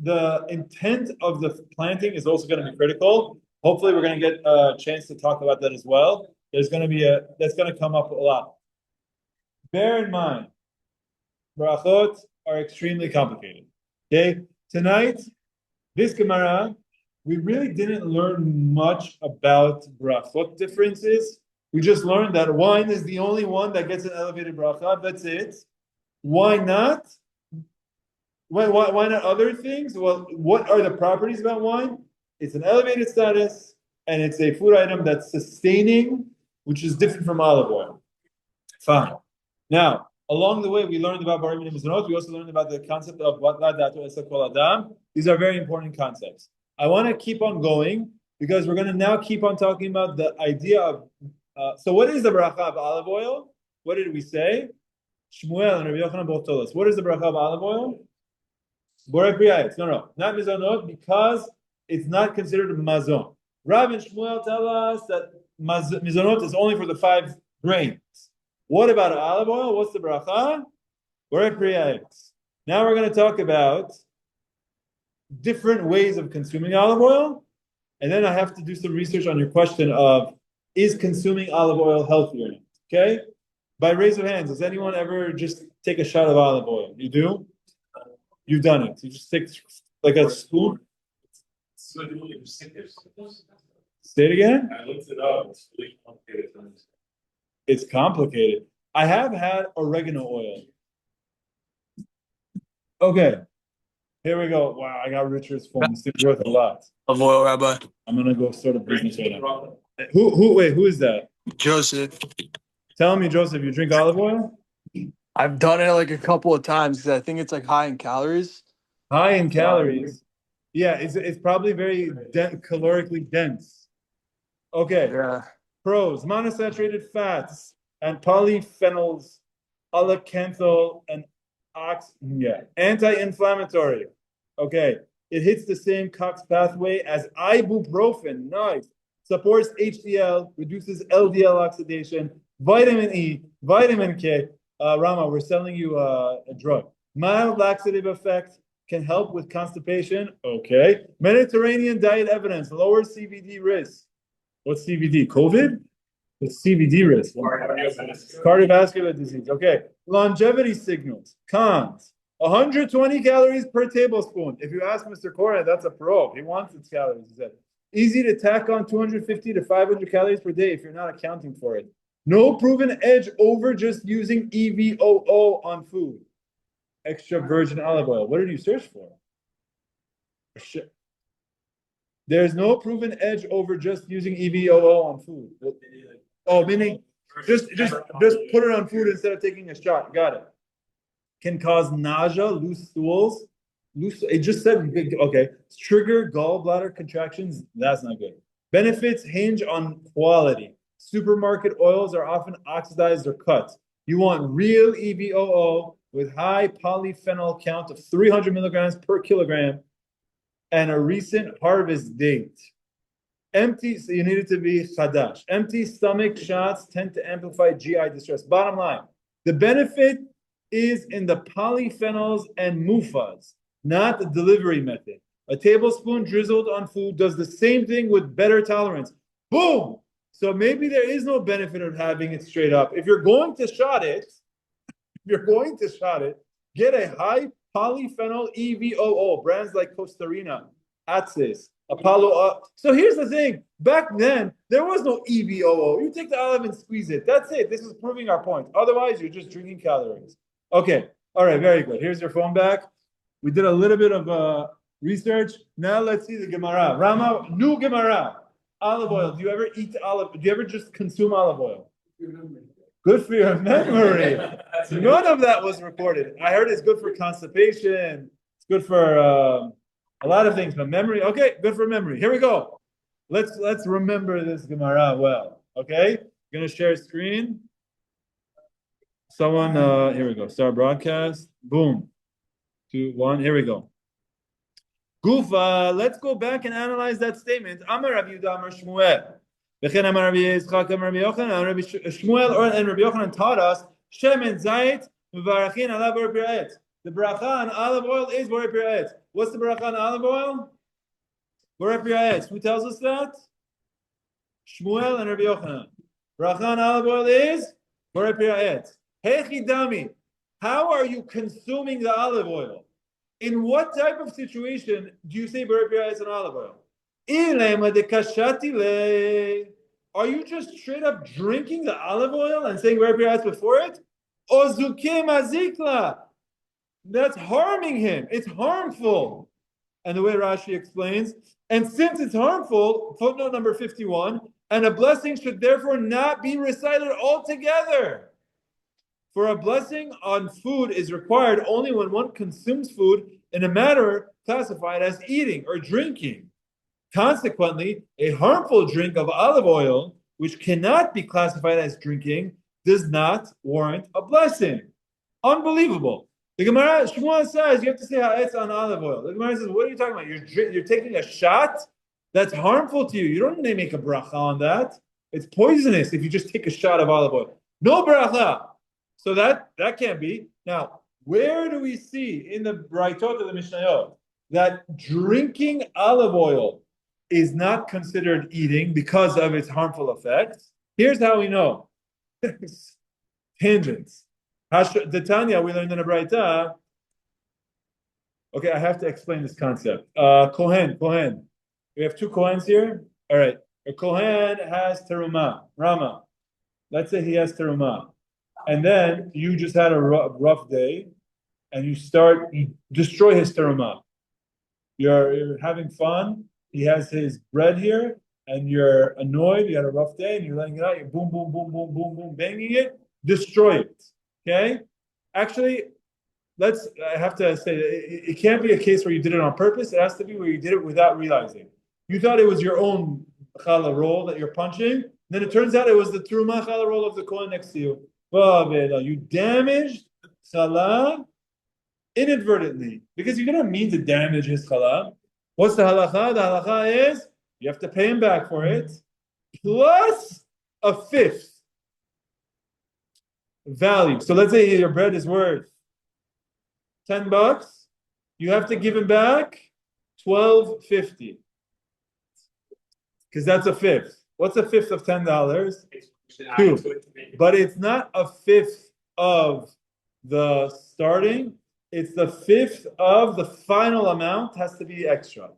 the intent of the planting is also going to be critical. Hopefully, we're going to get a chance to talk about that as well. That's going to come up a lot. Bear in mind, Berachot are extremely complicated. Okay, tonight, this Gemara, we really didn't learn much about Berachot differences. We just learned that wine is the only one that gets an elevated bracha. That's it. Why not? Why not other things? Well, what are the properties about wine? It's an elevated status, and it's a food item that's sustaining, which is different from olive oil. Fine. Now, along the way, we learned about Barim and Mizanot. We also learned about the concept of what la dato esa kol adam. These are very important concepts. I want to keep on going because we're going to now keep on talking about the idea of. So, what is the bracha of olive oil? What did we say? Shmuel and Rabbi Yochanan both told us. What is the bracha of olive oil? Borei priyayetz. No, not mizanot, because it's not considered mazon. Rav and Shmuel tell us that mizanot is only for the 5 grains. What about olive oil? What's the bracha? Borei priyayetz. Now we're going to talk about different ways of consuming olive oil, and then I have to do some research on your question of is consuming olive oil healthy or not? Okay? By raise of hands, does anyone ever just take a shot of olive oil? You do? You've done it. You just take like a spoon. Say it again? I looked it up. It's really complicated. It's complicated. I have had oregano oil. Okay. Here we go. Wow, I got Richard's phone. This is worth a lot. Olive oil, Rabbi. I'm gonna go start a business right now. Who is that? Joseph. Tell me, Joseph, you drink olive oil? I've done it like a couple of times because I think it's like high in calories. High in calories. Yeah, it's probably very calorically dense. Okay. Yeah. Pros: monosaturated fats and polyphenols, alkanthol and anti-inflammatory. Okay, it hits the same COX pathway as ibuprofen. Nice. Supports HDL, reduces LDL oxidation, vitamin E, vitamin K. Rama, we're selling you a drug. Mild laxative effect, can help with constipation. Okay. Mediterranean diet evidence, lower CVD risk. What's CVD? COVID? What's CVD risk? Cardiovascular disease. Okay. Longevity signals. Cons. 120 calories per tablespoon. If you ask Mr. Cora, that's a pro. He wants its calories. He said. Easy to tack on 250 to 500 calories per day if you're not accounting for it. No proven edge over just using EVOO on food. Extra virgin olive oil. What did you search for? There's no proven edge over just using EVOO on food. Oh, meaning just put it on food instead of taking a shot. Got it. Can cause nausea, loose stools. It just said, okay, trigger gallbladder contractions. That's not good. Benefits hinge on quality. Supermarket oils are often oxidized or cut. You want real EVOO with high polyphenol count of 300 milligrams per kilogram and a recent harvest date. So you need it to be chadash. Empty stomach shots tend to amplify GI distress. Bottom line, the benefit is in the polyphenols and MUFAs, not the delivery method. A tablespoon drizzled on food does the same thing with better tolerance. Boom! So maybe there is no benefit of having it straight up. If you're going to shot it, get a high polyphenol EVOO, brands like Costarina, Atsis, Apollo. So here's the thing. Back then, there was no EVOO. You take the olive and squeeze it. That's it. This is proving our point. Otherwise, you're just drinking calories. Okay. All right. Very good. Here's your phone back. We did a little bit of research. Now let's see the Gemara. Rama, new Gemara. Olive oil. Do you ever eat olive? Do you ever just consume olive oil? Good for your memory. None of that was recorded. I heard it's good for constipation. It's good for a lot of things, but memory. Okay, good for memory. Here we go. Let's remember this Gemara well. Okay, I'm gonna share screen. Someone, here we go. Start broadcast. Boom. 2, 1. Here we go. Gufa. Let's go back and analyze that statement. Amar Rabbi Yehuda Amar Shmuel. Amar Rabbi Yitzchak Amar Rabbi Yochanan. Rabbi Shmuel and Rabbi Yochanan taught us Shemen Zayit Mevarachin Alav Borei Pira'et. The bracha on olive oil is Borei Pira'et. What's the bracha on olive oil? Borei Pira'et. Who tells us that? Shmuel and Rabbi Yochanan. Bracha on olive oil is Borei Pira'et. Hey Chidami, how are you consuming the olive oil? In what type of situation do you say Borei Pira'et on olive oil? Are you just straight up drinking the olive oil and saying Borei Pira'et before it? Ozuke mazikla. That's harming him. It's harmful. And the way Rashi explains, and since it's harmful, footnote number 51, and a blessing should therefore not be recited altogether. For a blessing on food is required only when one consumes food in a manner classified as eating or drinking. Consequently, a harmful drink of olive oil, which cannot be classified as drinking, does not warrant a blessing. Unbelievable. The Gemara, Shmuel says you have to say ha'etz on olive oil. The Gemara says, what are you talking about? You're taking a shot that's harmful to you. You don't need to make a bracha on that. It's poisonous if you just take a shot of olive oil. No bracha. So that can't be. Now, where do we see in the Berachot of the Mishnayot that drinking olive oil is not considered eating because of its harmful effects? Here's how we know. Tangents. The Tanya we learned in a Braita. Okay, I have to explain this concept. Kohen. We have 2 Kohens here. All right. A Kohen has terumah, Rama. Let's say he has terumah. And then you just had a rough day and you destroy his terumah. You're having fun. He has his bread here and you're annoyed. You had a rough day and you're letting it out. You're boom, boom, boom, boom, boom, boom, banging it. Destroy it. Okay? Actually, I have to say, it can't be a case where you did it on purpose. It has to be where you did it without realizing. You thought it was your own challah roll that you're punching. Then it turns out it was the terumah challah roll of the Kohen next to you. You damaged challah inadvertently because you didn't mean to damage his challah. What's the halacha? The halacha is you have to pay him back for it plus a 5th value. So let's say your bread is worth $10. You have to give him back $12.50 because that's a 5th. What's a 5th of $10? 2. But it's not a 5th of the starting. It's the 5th of the final amount has to be extra.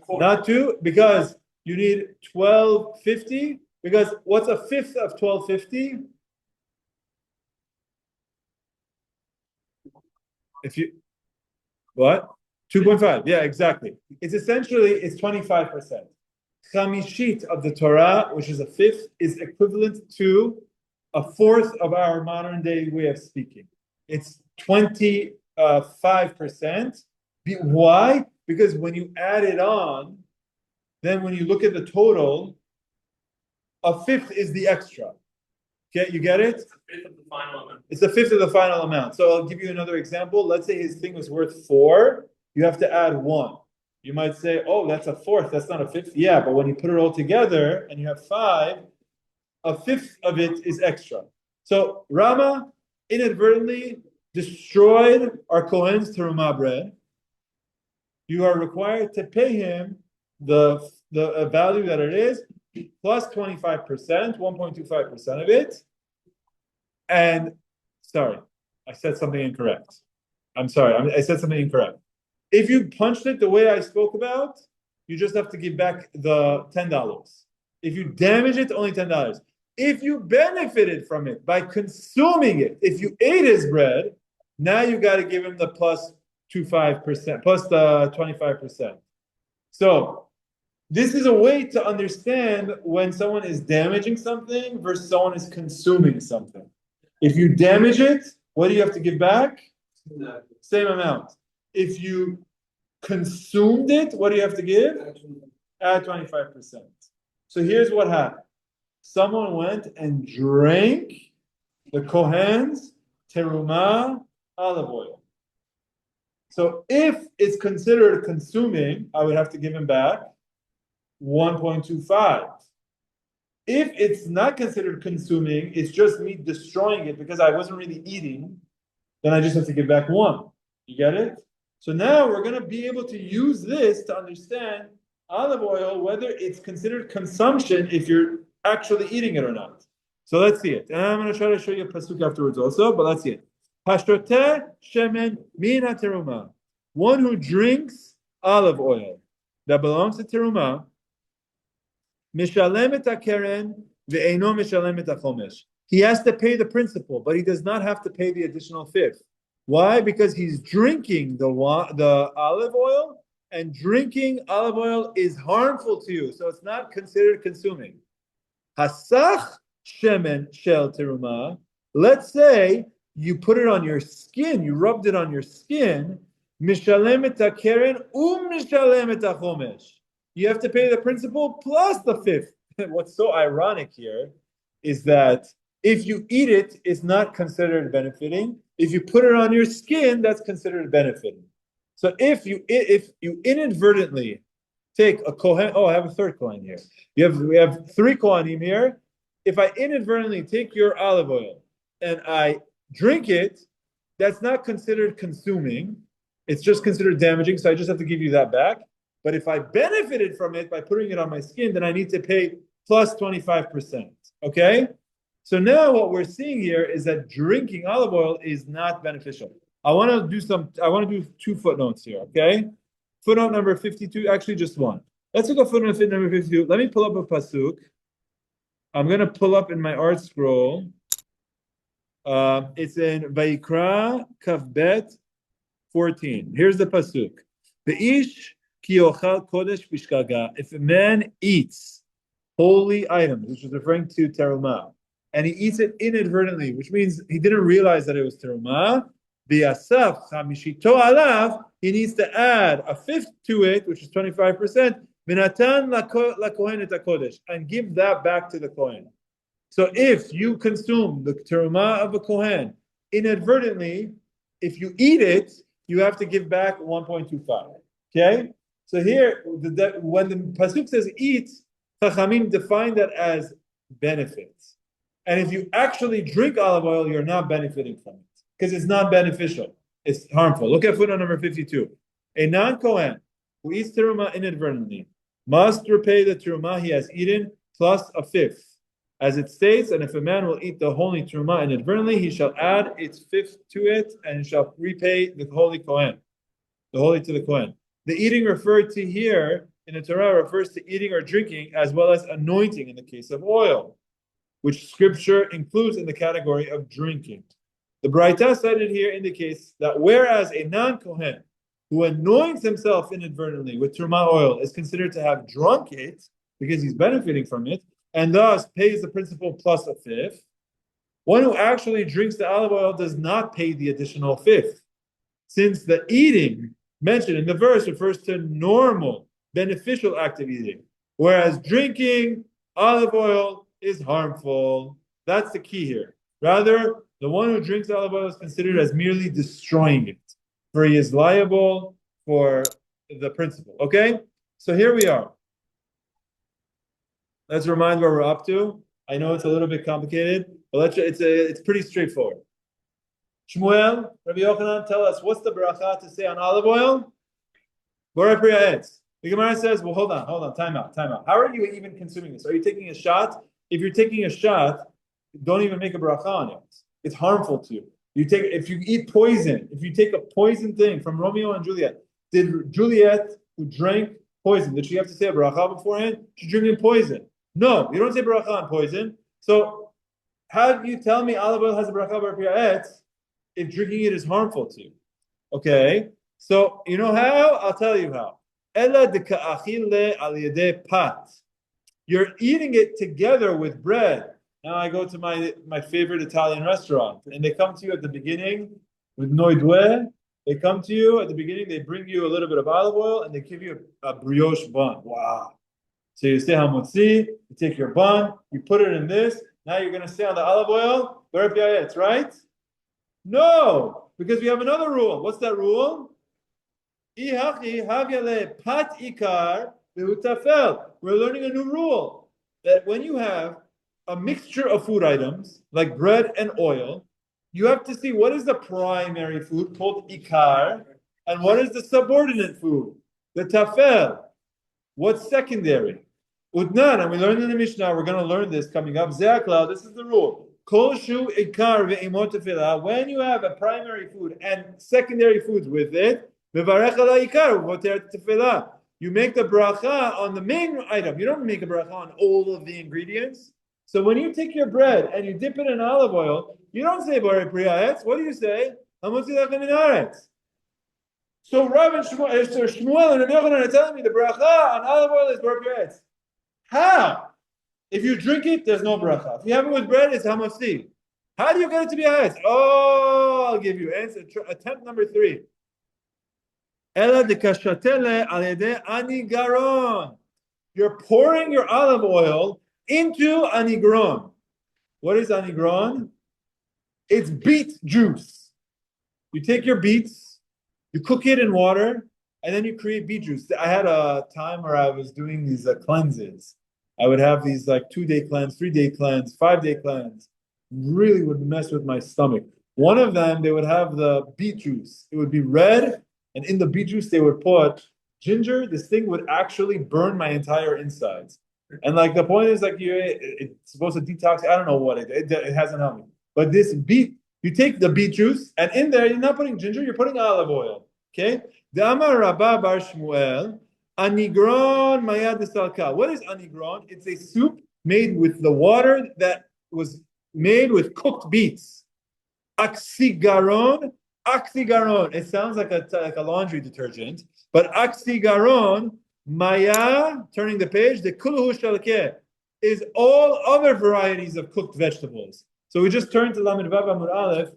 Not 2 because you need $12.50. Because what's a 5th of $12.50? If you what? 2.5. Yeah, exactly. It's 25%. Chamishit of the Torah, which is a 5th, is equivalent to a 4th of our modern day way of speaking. It's 25%. Why? Because when you add it on, then when you look at the total, a 5th is the extra. Okay, you get it? It's the 5th of the final amount. It's the 5th of the final amount. So I'll give you another example. Let's say his thing was worth 4. You have to add 1. You might say, oh, that's a 4th. That's not a 5th. Yeah, but when you put it all together and you have 5, a 5th of it is extra. So Rama inadvertently destroyed our Kohen's terumah bread. You are required to pay him the value that it is, plus 25%, 1.25% of it. And sorry, I said something incorrect. I'm sorry, I said something incorrect. If you punched it the way I spoke about, you just have to give back the $10. If you damage it, only $10. If you benefited from it by consuming it, if you ate his bread, now you got to give him the plus 25%, plus the 25%. So this is a way to understand when someone is damaging something versus someone is consuming something. If you damage it, what do you have to give back? Same amount. If you consumed it, what do you have to give? Add 25%. So here's what happened. Someone went and drank the Kohen's terumah olive oil. So if it's considered consuming, I would have to give him back 1.25. If it's not considered consuming, it's just me destroying it because I wasn't really eating, then I just have to give back 1. You get it? So now we're going to be able to use this to understand olive oil, whether it's considered consumption if you're actually eating it or not. So let's see it. And I'm going to try to show you a pasuk afterwards also, but let's see it. Pashtoteh shemen min terumah. One who drinks olive oil that belongs to terumah, mishalem et hakeren ve'eino mishalem et hachomesh. He has to pay the principal, but he does not have to pay the additional fifth. Why? Because he's drinking the olive oil, and drinking olive oil is harmful to you, so it's not considered consuming. Hasach shemen shel terumah. Let's say you put it on your skin, you rubbed it on your skin. Mishalem et hakeren mishalem et hachomesh. You have to pay the principal plus the fifth. What's so ironic here is that if you eat it, it's not considered benefiting. If you put it on your skin, that's considered benefiting. So if you inadvertently take a kohen, I have a third kohen here. We have 3 kohanim here. If I inadvertently take your olive oil and I drink it, that's not considered consuming. It's just considered damaging, so I just have to give you that back. But if I benefited from it by putting it on my skin, then I need to pay plus 25%. Okay? So now what we're seeing here is that drinking olive oil is not beneficial. I want to do 2 footnotes here, okay? Footnote number 52, actually just 1. Let's look at footnote number 52. Let me pull up a pasuk. I'm going to pull up in my art scroll. It's in Vayikra Kavbet 14. Here's the pasuk. Be'ish ki yochal kodesh bishkaga. If a man eats holy items, which is referring to terumah, and he eats it inadvertently, which means he didn't realize that it was terumah, bi'asaf chamishito alav, he needs to add a fifth to it, which is 25%, minatan lakohen et hakodesh, and give that back to the kohen. So if you consume the terumah of a kohen inadvertently, if you eat it, you have to give back 1.25. Okay? So here, when the pasuk says eat, Chachamim define that as benefits. And if you actually drink olive oil, you're not benefiting from it because it's not beneficial. It's harmful. Look at footnote number 52. A non-Kohen who eats terumah inadvertently must repay the terumah he has eaten plus a fifth. As it states, and if a man will eat the holy terumah inadvertently, he shall add its fifth to it and shall repay the holy Kohen, the holy to the Kohen. The eating referred to here in the Torah refers to eating or drinking as well as anointing in the case of oil, which scripture includes in the category of drinking. The Beracha cited here indicates that whereas a non-Kohen who anoints himself inadvertently with terumah oil is considered to have drunk it because he's benefiting from it and thus pays the principal plus a fifth, one who actually drinks the olive oil does not pay the additional fifth, since the eating mentioned in the verse refers to normal, beneficial act of eating, whereas drinking olive oil is harmful. That's the key here. Rather, the one who drinks olive oil is considered as merely destroying it, for he is liable for the principle. Okay? So here we are. Let's remind where we're up to. I know it's a little bit complicated, but it's pretty straightforward. Shmuel, Rabbi Yochanan, tell us what's the beracha to say on olive oil? Borei pri ha'etz. The Gemara says, well, hold on, time out. How are you even consuming this? Are you taking a shot? If you're taking a shot, don't even make a beracha on it. It's harmful to you. If you eat poison, if you take a poison thing from Romeo and Juliet, did Juliet, who drank poison. Did she have to say a bracha beforehand? She's drinking poison. No, you don't say bracha on poison. So how do you tell me olive oil has a bracha b'rpia'etz if drinking it is harmful to you? Okay, so you know how? I'll tell you how. Ela deka'achile al yedei pat. You're eating it together with bread. Now I go to my favorite Italian restaurant, and they come to you at the beginning with noidwe. They come to you at the beginning, they bring you a little bit of olive oil, and they give you a brioche bun. Wow. So you say hamotzi, you take your bun, you put it in this, now you're going to say on the olive oil, berachot, right? No, because we have another rule. What's that rule? Pat ikar. We're learning a new rule that when you have a mixture of food items like bread and oil, you have to see what is the primary food called ikar and what is the subordinate food, the tafel. What's secondary? Udnan, and we learned in the Mishnah, we're going to learn this coming up. Zeakla, this is the rule. Kol shu ikar ve'imot tefillah. When you have a primary food and secondary foods with it, mevarech ala ikar u'voter tefillah. You make the bracha on the main item. You don't make a bracha on all of the ingredients. So when you take your bread and you dip it in olive oil, you don't say borei pri'aetz. What do you say? Hamotzi lechem min haaretz. So Rav and Shmuel and Rabbi Yochanan are telling me the bracha on olive oil is borei pri'aetz. How? If you drink it, there's no bracha. If you have it with bread, it's hamotzi. How do you get it to be haaretz? Oh, I'll give you answer. Attempt number 3. Ela dekashatele al yedei anigaron. You're pouring your olive oil into anigron. What is anigron? It's beet juice. You take your beets, you cook it in water, and then you create beet juice. I had a time where I was doing these cleanses. I would have these like 2-day cleanse, 3-day cleanse, 5-day cleanse. Really would mess with my stomach. One of them, they would have the beet juice. It would be red, and in the beet juice, they would put ginger. This thing would actually burn my entire insides. And like the point is, like it's supposed to detox. I don't know what it hasn't helped me. But this beet, you take the beet juice, and in there, you're not putting ginger, you're putting olive oil. Okay? The Amar Rabba Bar Shmuel, anigron mayad desalka. What is anigron? It's a soup made with the water that was made with cooked beets. Oxygaron. It sounds like a laundry detergent, but oxygaron, maya, turning the page, the kuluhu shalkeh, is all other varieties of cooked vegetables. So we just turned to Lamed Vav Amud Aleph,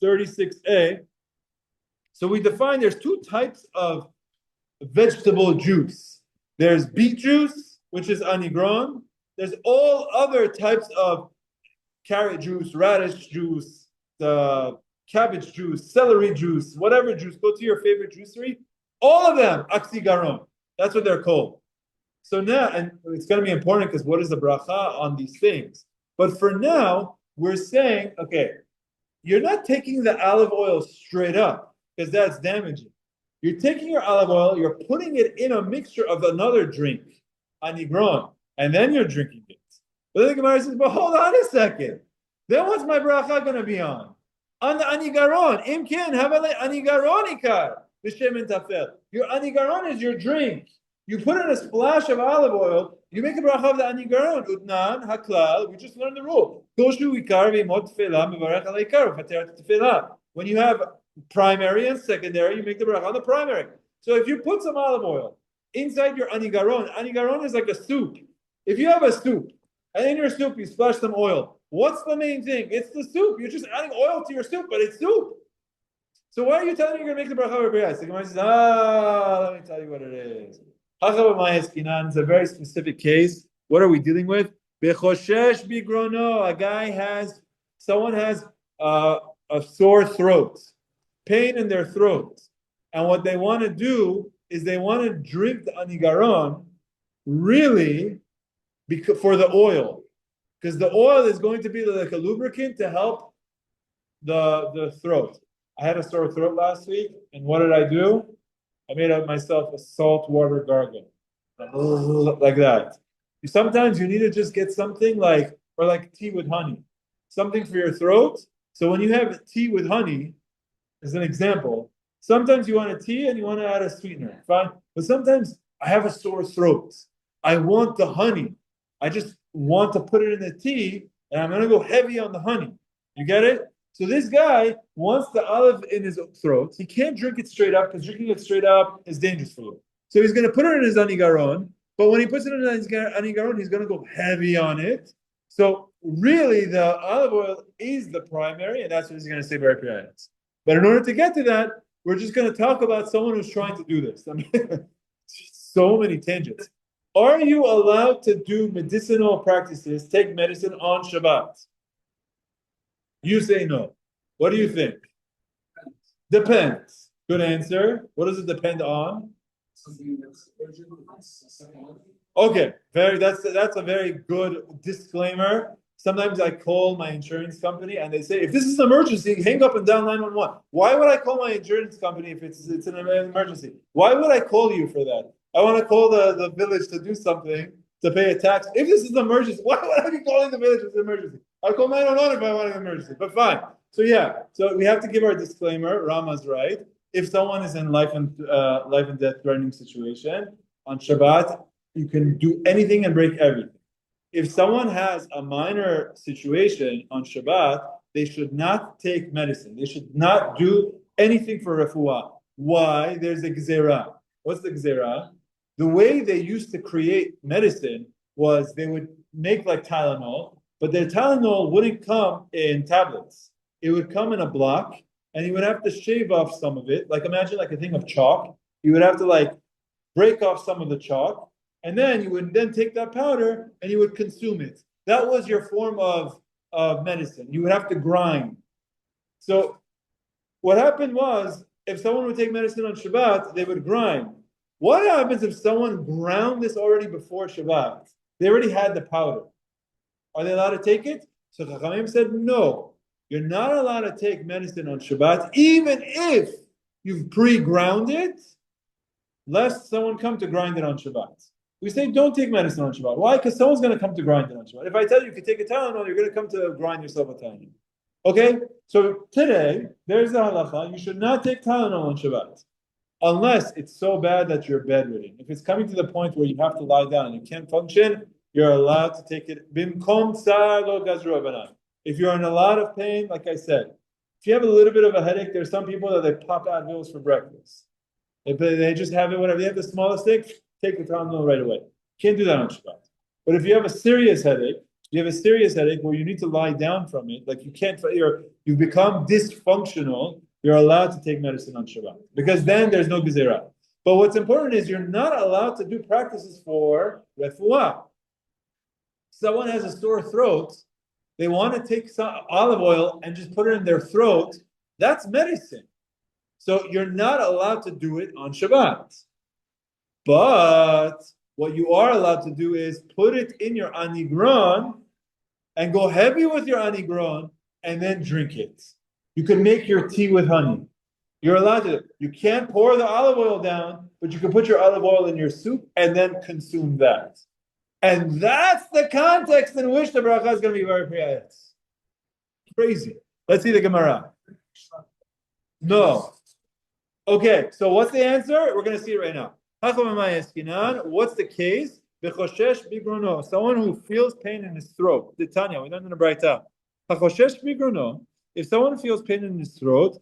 36A. So we define there's 2 types of vegetable juice. There's beet juice, which is anigron. There's all other types of carrot juice, radish juice, the cabbage juice, celery juice, whatever juice. Go to your favorite juicery. All of them, oxygaron. That's what they're called. So now, and it's going to be important because what is the bracha on these things? But for now, we're saying, okay, you're not taking the olive oil straight up because that's damaging. You're taking your olive oil, you're putting it in a mixture of another drink, anigron, and then you're drinking it. But then the Gemara says, but hold on a second. Then what's my bracha going to be on? On the anigaron. Imkin, havale anigaron ikar. B'shemen tafel. Your anigaron is your drink. You put in a splash of olive oil, you make a bracha of the anigaron. Utnan, haklal, we just learned the rule. Koshu ikar v'imot tefela, mevarech ala ikar, v'fateret tefela. When you have primary and secondary, you make the bracha on the primary. So if you put some olive oil inside your anigaron is like a soup. If you have a soup, and in your soup you splash some oil, what's the main thing? It's the soup. You're just adding oil to your soup, but it's soup. So why are you telling me you're going to make the bracha of Berachot? The Gemara says, let me tell you what it is. It's a very specific case. What are we dealing with? Bechoshesh bigrono. Someone has a sore throat, pain in their throat. And what they want to do is they want to drink the anigaron really for the oil. Because the oil is going to be like a lubricant to help the throat. I had a sore throat last week, and what did I do? I made myself a salt water gargle. Like that. Sometimes you need to just get something like tea with honey. Something for your throat. So when you have tea with honey, as an example, Sometimes you want a tea and you want to add a sweetener, fine. But sometimes I have a sore throat. I want the honey. I just want to put it in the tea, and I'm going to go heavy on the honey. You get it? So this guy wants the olive in his throat. He can't drink it straight up because drinking it straight up is dangerous for him. So he's going to put it in his anigaron. But when he puts it in his anigaron, he's going to go heavy on it. So really, the olive oil is the primary, and that's what he's going to say very clearly. But in order to get to that, we're just going to talk about someone who's trying to do this. I mean, so many tangents. Are you allowed to do medicinal practices, take medicine on Shabbat? You say no. What do you think? Depends. Good answer. What does it depend on? Something that's urgent, that's the second one. Okay, that's a very good disclaimer. Sometimes I call my insurance company and they say, if this is an emergency, hang up and down 911. Why would I call my insurance company if it's an emergency? Why would I call you for that? I want to call the village to do something, to pay a tax. If this is an emergency, why would I be calling the village if it's an emergency? I'll call 911 if I want an emergency, but fine. So yeah, so we have to give our disclaimer. Rama's right. If someone is in life and death threatening situation on Shabbat, you can do anything and break everything. If someone has a minor situation on Shabbat, they should not take medicine. They should not do anything for refuah. Why? There's a gzera. What's the gzera? The way they used to create medicine was they would make like Tylenol, but the Tylenol wouldn't come in tablets. It would come in a block, and you would have to shave off some of it. Like imagine like a thing of chalk. You would have to like break off some of the chalk, and then you would then take that powder and you would consume it. That was your form of medicine. You would have to grind. So what happened was, if someone would take medicine on Shabbat, they would grind. What happens if someone ground this already before Shabbat? They already had the powder. Are they allowed to take it? So Chachamim said, no. You're not allowed to take medicine on Shabbat, even if you've pre-ground it, lest someone come to grind it on Shabbat. We say don't take medicine on Shabbat. Why? Because someone's going to come to grind it on Shabbat. If I tell you can take a Tylenol, you're going to come to grind yourself a Tylenol. Okay? So today, there's the halacha. You should not take Tylenol on Shabbat. Unless it's so bad that you're bedridden. If it's coming to the point where you have to lie down and you can't function, you're allowed to take it. Bimkom tsar lo gazru abanan. If you're in a lot of pain, like I said, if you have a little bit of a headache, there's some people that they pop Advils for breakfast. They just have it, whatever. They have the smallest stick, take the Tylenol right away. Can't do that on Shabbat. But if you have a serious headache, where you need to lie down from it, like you can't, you've become dysfunctional, you're allowed to take medicine on Shabbat. Because then there's no gezerah. But what's important is you're not allowed to do practices for refuah. Someone has a sore throat, they want to take some olive oil and just put it in their throat. That's medicine. So you're not allowed to do it on Shabbat. But what you are allowed to do is put it in your anigron and go heavy with your anigron and then drink it. You can make your tea with honey. You're allowed to. You can't pour the olive oil down, but you can put your olive oil in your soup and then consume that. And that's the context in which the Beracha is going to be very priyat. Crazy. Let's see the Gemara. No. Okay, so what's the answer? We're going to see it right now. What's the case? Someone who feels pain in his throat. The Tanya, we learned in the Braita. If someone feels pain in his throat,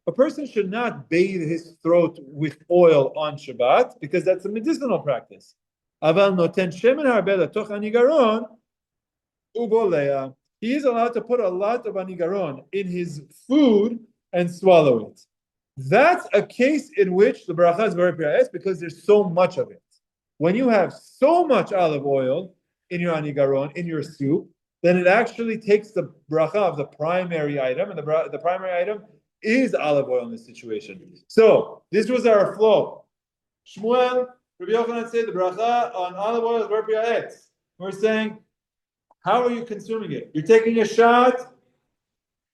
a person should not bathe his throat with oil on Shabbat because that's a medicinal practice. He is allowed to put a lot of anigaron in his food and swallow it. That's a case in which the Beracha is very priyat because there's so much of it. When you have so much olive oil in your anigaron, in your soup, then it actually takes the Beracha of the primary item, and the primary item is olive oil in this situation. So this was our flow. Shmuel, Rabbi Yochanan said the Beracha on olive oil is very priyat. We're saying, how are you consuming it? You're taking a shot.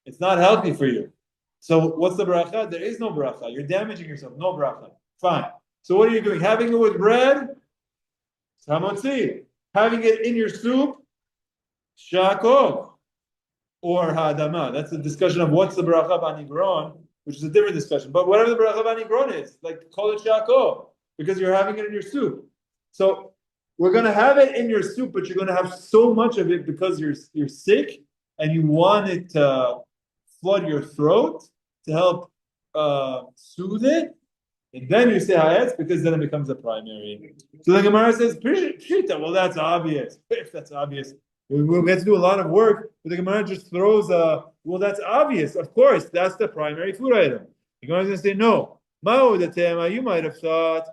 It's not healthy for you. So what's the Beracha? There is no Beracha. You're damaging yourself. No Beracha. Fine. So what are you doing? Having it with bread? Hamotzi. Having it in your soup? Shakov. or ha'adama. That's the discussion of what's the Beracha b'anigron, which is a different discussion. But whatever the Beracha b'anigron is, like call it shako, because you're having it in your soup. So we're going to have it in your soup, but you're going to have so much of it because you're sick and you want it to flood your throat to help soothe it. And then you say hayetz because then it becomes a primary. So the Gemara says, Pshita, well, that's obvious. If that's obvious, we have to do a lot of work. But the Gemara just throws well, that's obvious. Of course, that's the primary food item. The Gemara is going to say, no. You might have thought,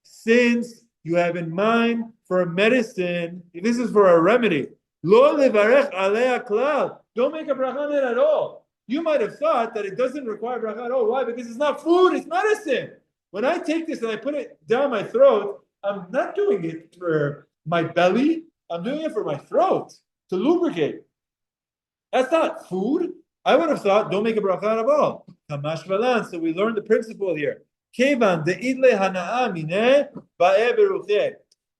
since you have in mind for a medicine, this is for a remedy. Don't make a bracha on it at all. You might have thought that it doesn't require bracha at all. Why? Because it's not food, it's medicine. When I take this and I put it down my throat, I'm not doing it for my belly. I'm doing it for my throat to lubricate. That's not food. I would have thought, don't make a bracha at all. So we learned the principle here.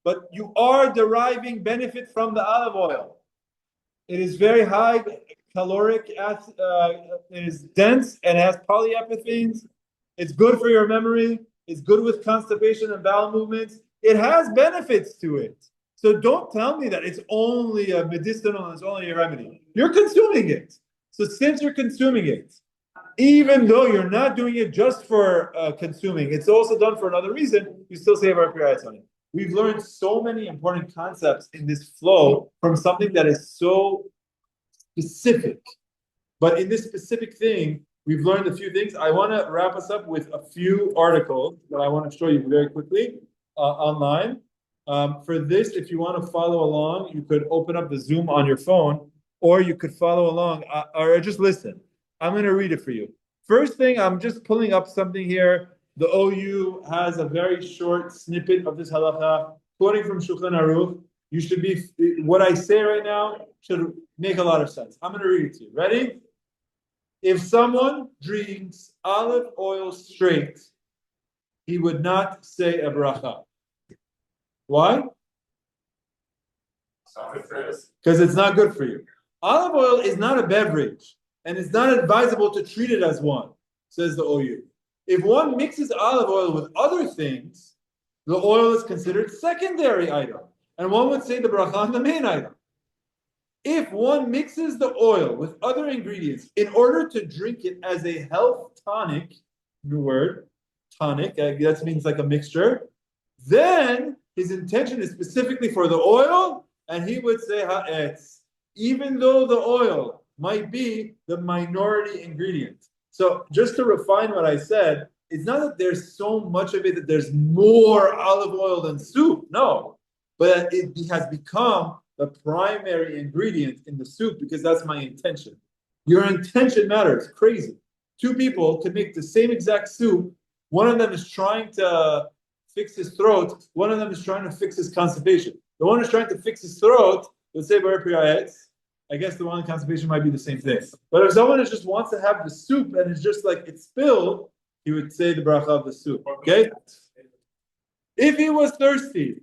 But you are deriving benefit from the olive oil. It is very high caloric, it is dense and has polyepithines. It's good for your memory. It's good with constipation and bowel movements. It has benefits to it. So don't tell me that it's only a medicinal and it's only a remedy. You're consuming it. So since you're consuming it, even though you're not doing it just for consuming, it's also done for another reason, you still say about on it. We've learned so many important concepts in this flow from something that is so specific. But in this specific thing, we've learned a few things. I want to wrap us up with a few articles that I want to show you very quickly online. For this, if you want to follow along, you could open up the Zoom on your phone, or you could follow along, or just listen. I'm going to read it for you. First thing, I'm just pulling up something here. The OU has a very short snippet of this halacha, quoting from Shulchan Aruch. You should be, what I say right now should make a lot of sense. I'm going to read it to you. Ready? If someone drinks olive oil straight, he would not say a bracha. Why? Because it's not good for you. Olive oil is not a beverage, and it's not advisable to treat it as one, says the OU. If one mixes olive oil with other things, the oil is considered secondary item, and one would say the bracha on the main item. If one mixes the oil with other ingredients in order to drink it as a health tonic, new word, tonic, that means like a mixture, then his intention is specifically for the oil, and he would say ha'etz, even though the oil might be the minority ingredient. So just to refine what I said, it's not that there's so much of it that there's more olive oil than soup, no, but it has become the primary ingredient in the soup because that's my intention. Your intention matters, crazy. Two people can make the same exact soup. One of them is trying to fix his throat. One of them is trying to fix his constipation. The one who's trying to fix his throat, let's say I guess the one in constipation might be the same thing. But if someone just wants to have the soup and it's just like it's spilled, he would say the bracha of the soup. Okay? If he was thirsty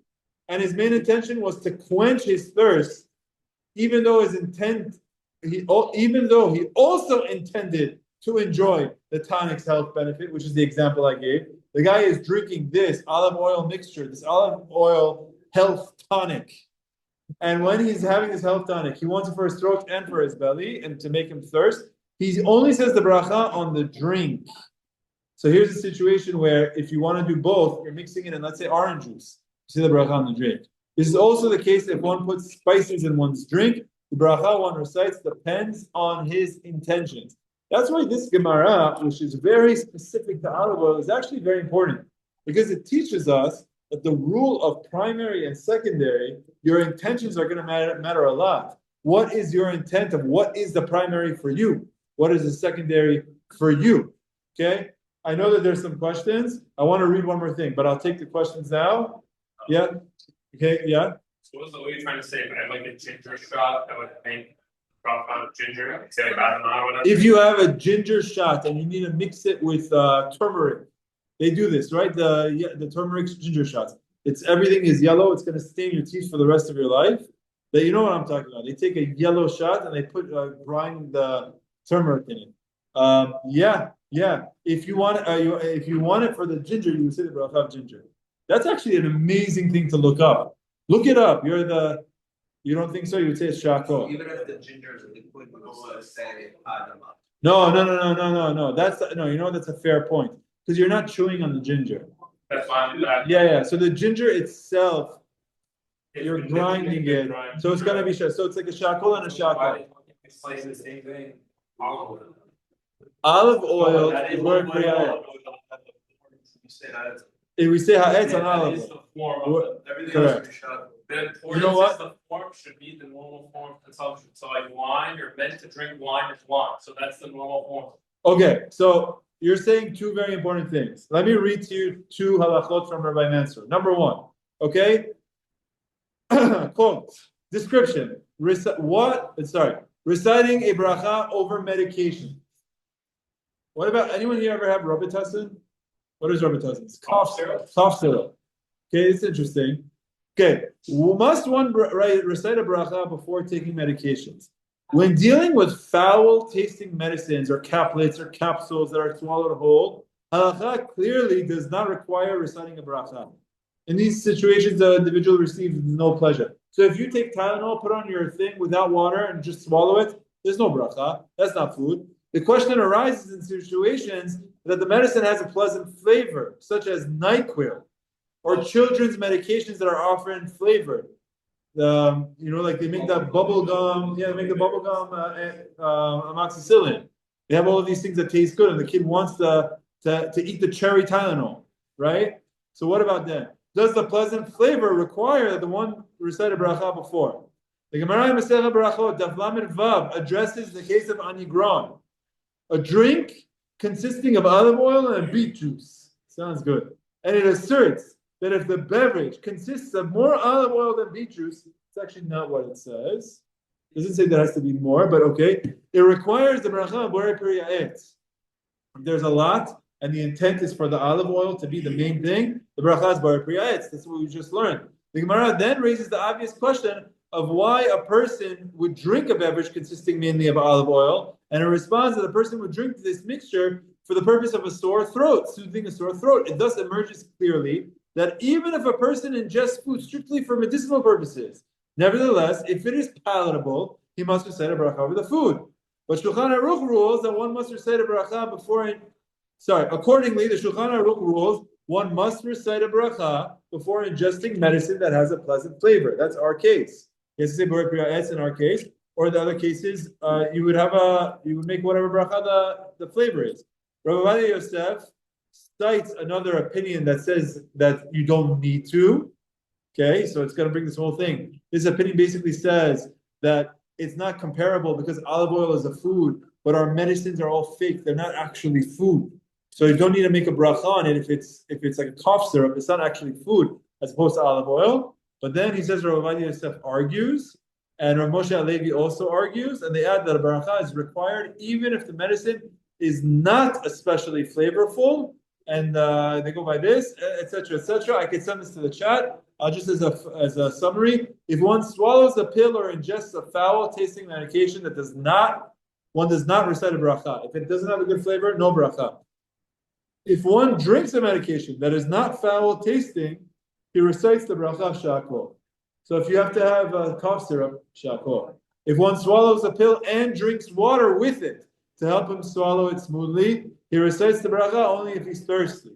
and his main intention was to quench his thirst, even though he also intended to enjoy the tonic's health benefit, which is the example I gave. The guy is drinking this olive oil mixture, this olive oil health tonic. And when he's having his health tonic, he wants it for his throat and for his belly and to make him thirst. He only says the bracha on the drink. So here's a situation where if you want to do both, you're mixing it in, let's say, orange juice. You say the bracha on the drink. This is also the case if one puts spices in one's drink. The bracha one recites depends on his intentions. That's why this Gemara, which is very specific to olive oil, is actually very important because it teaches us that the rule of primary and secondary, your intentions are going to matter a lot. What is your intent of what is the primary for you? What is the secondary for you? Okay? I know that there's some questions. I want to read one more thing, but I'll take the questions now. Yeah? Okay, yeah? So what are you trying to say? If I have like a ginger shot, I would make broth out of ginger, say like banana or whatever? If you have a ginger shot and you need to mix it with turmeric, they do this, right? The turmeric ginger shots. It's everything is yellow. It's going to stain your teeth for the rest of your life. that you know what I'm talking about. They take a yellow shot and they put grind the turmeric in it. Yeah. If you want if you want it for the ginger, you would say the bracha of ginger. That's actually an amazing thing to look up. Look it up. You don't think so? You would say it's shako. Even if the ginger is liquid, we also say adama. No. That's you know that's a fair point because you're not chewing on the ginger. That's fine. Yeah. So the ginger itself, you're grinding it, so it's gonna be so it's like a shakol and a shakol. It's the same thing. Olive oil is where kriya. If we say ha'etz on olive oil, correct. You know what? The form should be the normal form of consumption. So like wine, you're meant to drink wine as wine. So that's the normal form. Okay, so you're saying two very important things. Let me read to you two halachot from Rabbi Mansour. Number one, okay? Quote, description. Reciting a bracha over medication. What about anyone here ever have Robitussin? What is Robitussin? It's cough syrup. Cough syrup. Okay, it's interesting. Okay, must one recite a bracha before taking medications? When dealing with foul-tasting medicines or caplets or capsules that are swallowed whole, halacha clearly does not require reciting a bracha. In these situations, the individual receives no pleasure. So if you take Tylenol, put on your thing without water and just swallow it, there's no bracha. That's not food. The question arises in situations that the medicine has a pleasant flavor, such as NyQuil, or children's medications that are often flavored. Like they make that bubble gum. Yeah, they make the bubble gum amoxicillin. They have all of these things that taste good, and the kid wants to eat the cherry Tylenol, right? So what about that? Does the pleasant flavor require that the one recite a bracha before? The Gemara in Masechah Berachot, Daf Lamed Vav, addresses the case of anigron, a drink consisting of olive oil and beet juice. Sounds good. And it asserts that if the beverage consists of more olive oil than beet juice, it's actually not what it says. It doesn't say there has to be more, but okay. It requires the bracha borei piriya'et. There's a lot, and the intent is for the olive oil to be the main thing. The bracha is borei piriya'et. That's what we just learned. The Gemara then raises the obvious question of why a person would drink a beverage consisting mainly of olive oil, and it responds that a person would drink this mixture for the purpose of a sore throat, soothing a sore throat. It thus emerges clearly that even if a person ingests food strictly for medicinal purposes, nevertheless, if it is palatable, he must recite a bracha over the food. But Shulchan Aruch rules that one must recite a bracha accordingly, the Shulchan Aruch rules one must recite a bracha before ingesting medicine that has a pleasant flavor. That's our case. Yes, say borei piriya'et in our case, or the other cases, you would make whatever bracha the flavor is. Rabbi Ovadia Yosef cites another opinion that says that you don't need to. Okay, so it's going to bring this whole thing. This opinion basically says that it's not comparable because olive oil is a food, but our medicines are all fake. They're not actually food. So you don't need to make a bracha on it if it's like a cough syrup. It's not actually food as opposed to olive oil. But then he says Rabbi Ovadia Yosef argues, and Rav Moshe Alevi also argues, and they add that a bracha is required even if the medicine is not especially flavorful. And they go by this, etc., etc. I can send this to the chat. Just as a summary, if one swallows a pill or ingests a foul-tasting medication one does not recite a bracha. If it doesn't have a good flavor, no bracha. If one drinks a medication that is not foul-tasting, he recites the bracha shakol. So if you have to have a cough syrup, shakol. If one swallows a pill and drinks water with it to help him swallow it smoothly, he recites the bracha only if he's thirsty.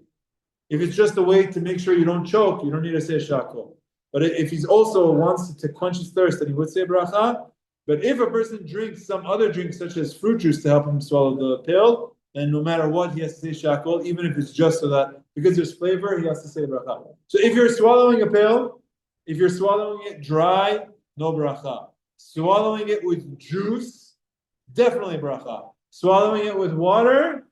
If it's just a way to make sure you don't choke, you don't need to say shakol. But if he's also wants to quench his thirst, then he would say bracha. But if a person drinks some other drink, such as fruit juice, to help him swallow the pill, then no matter what, he has to say shakol, even if it's just so that, because there's flavor, he has to say bracha. So if you're swallowing a pill, if you're swallowing it dry, no bracha. Swallowing it with juice, definitely bracha. Swallowing it with water,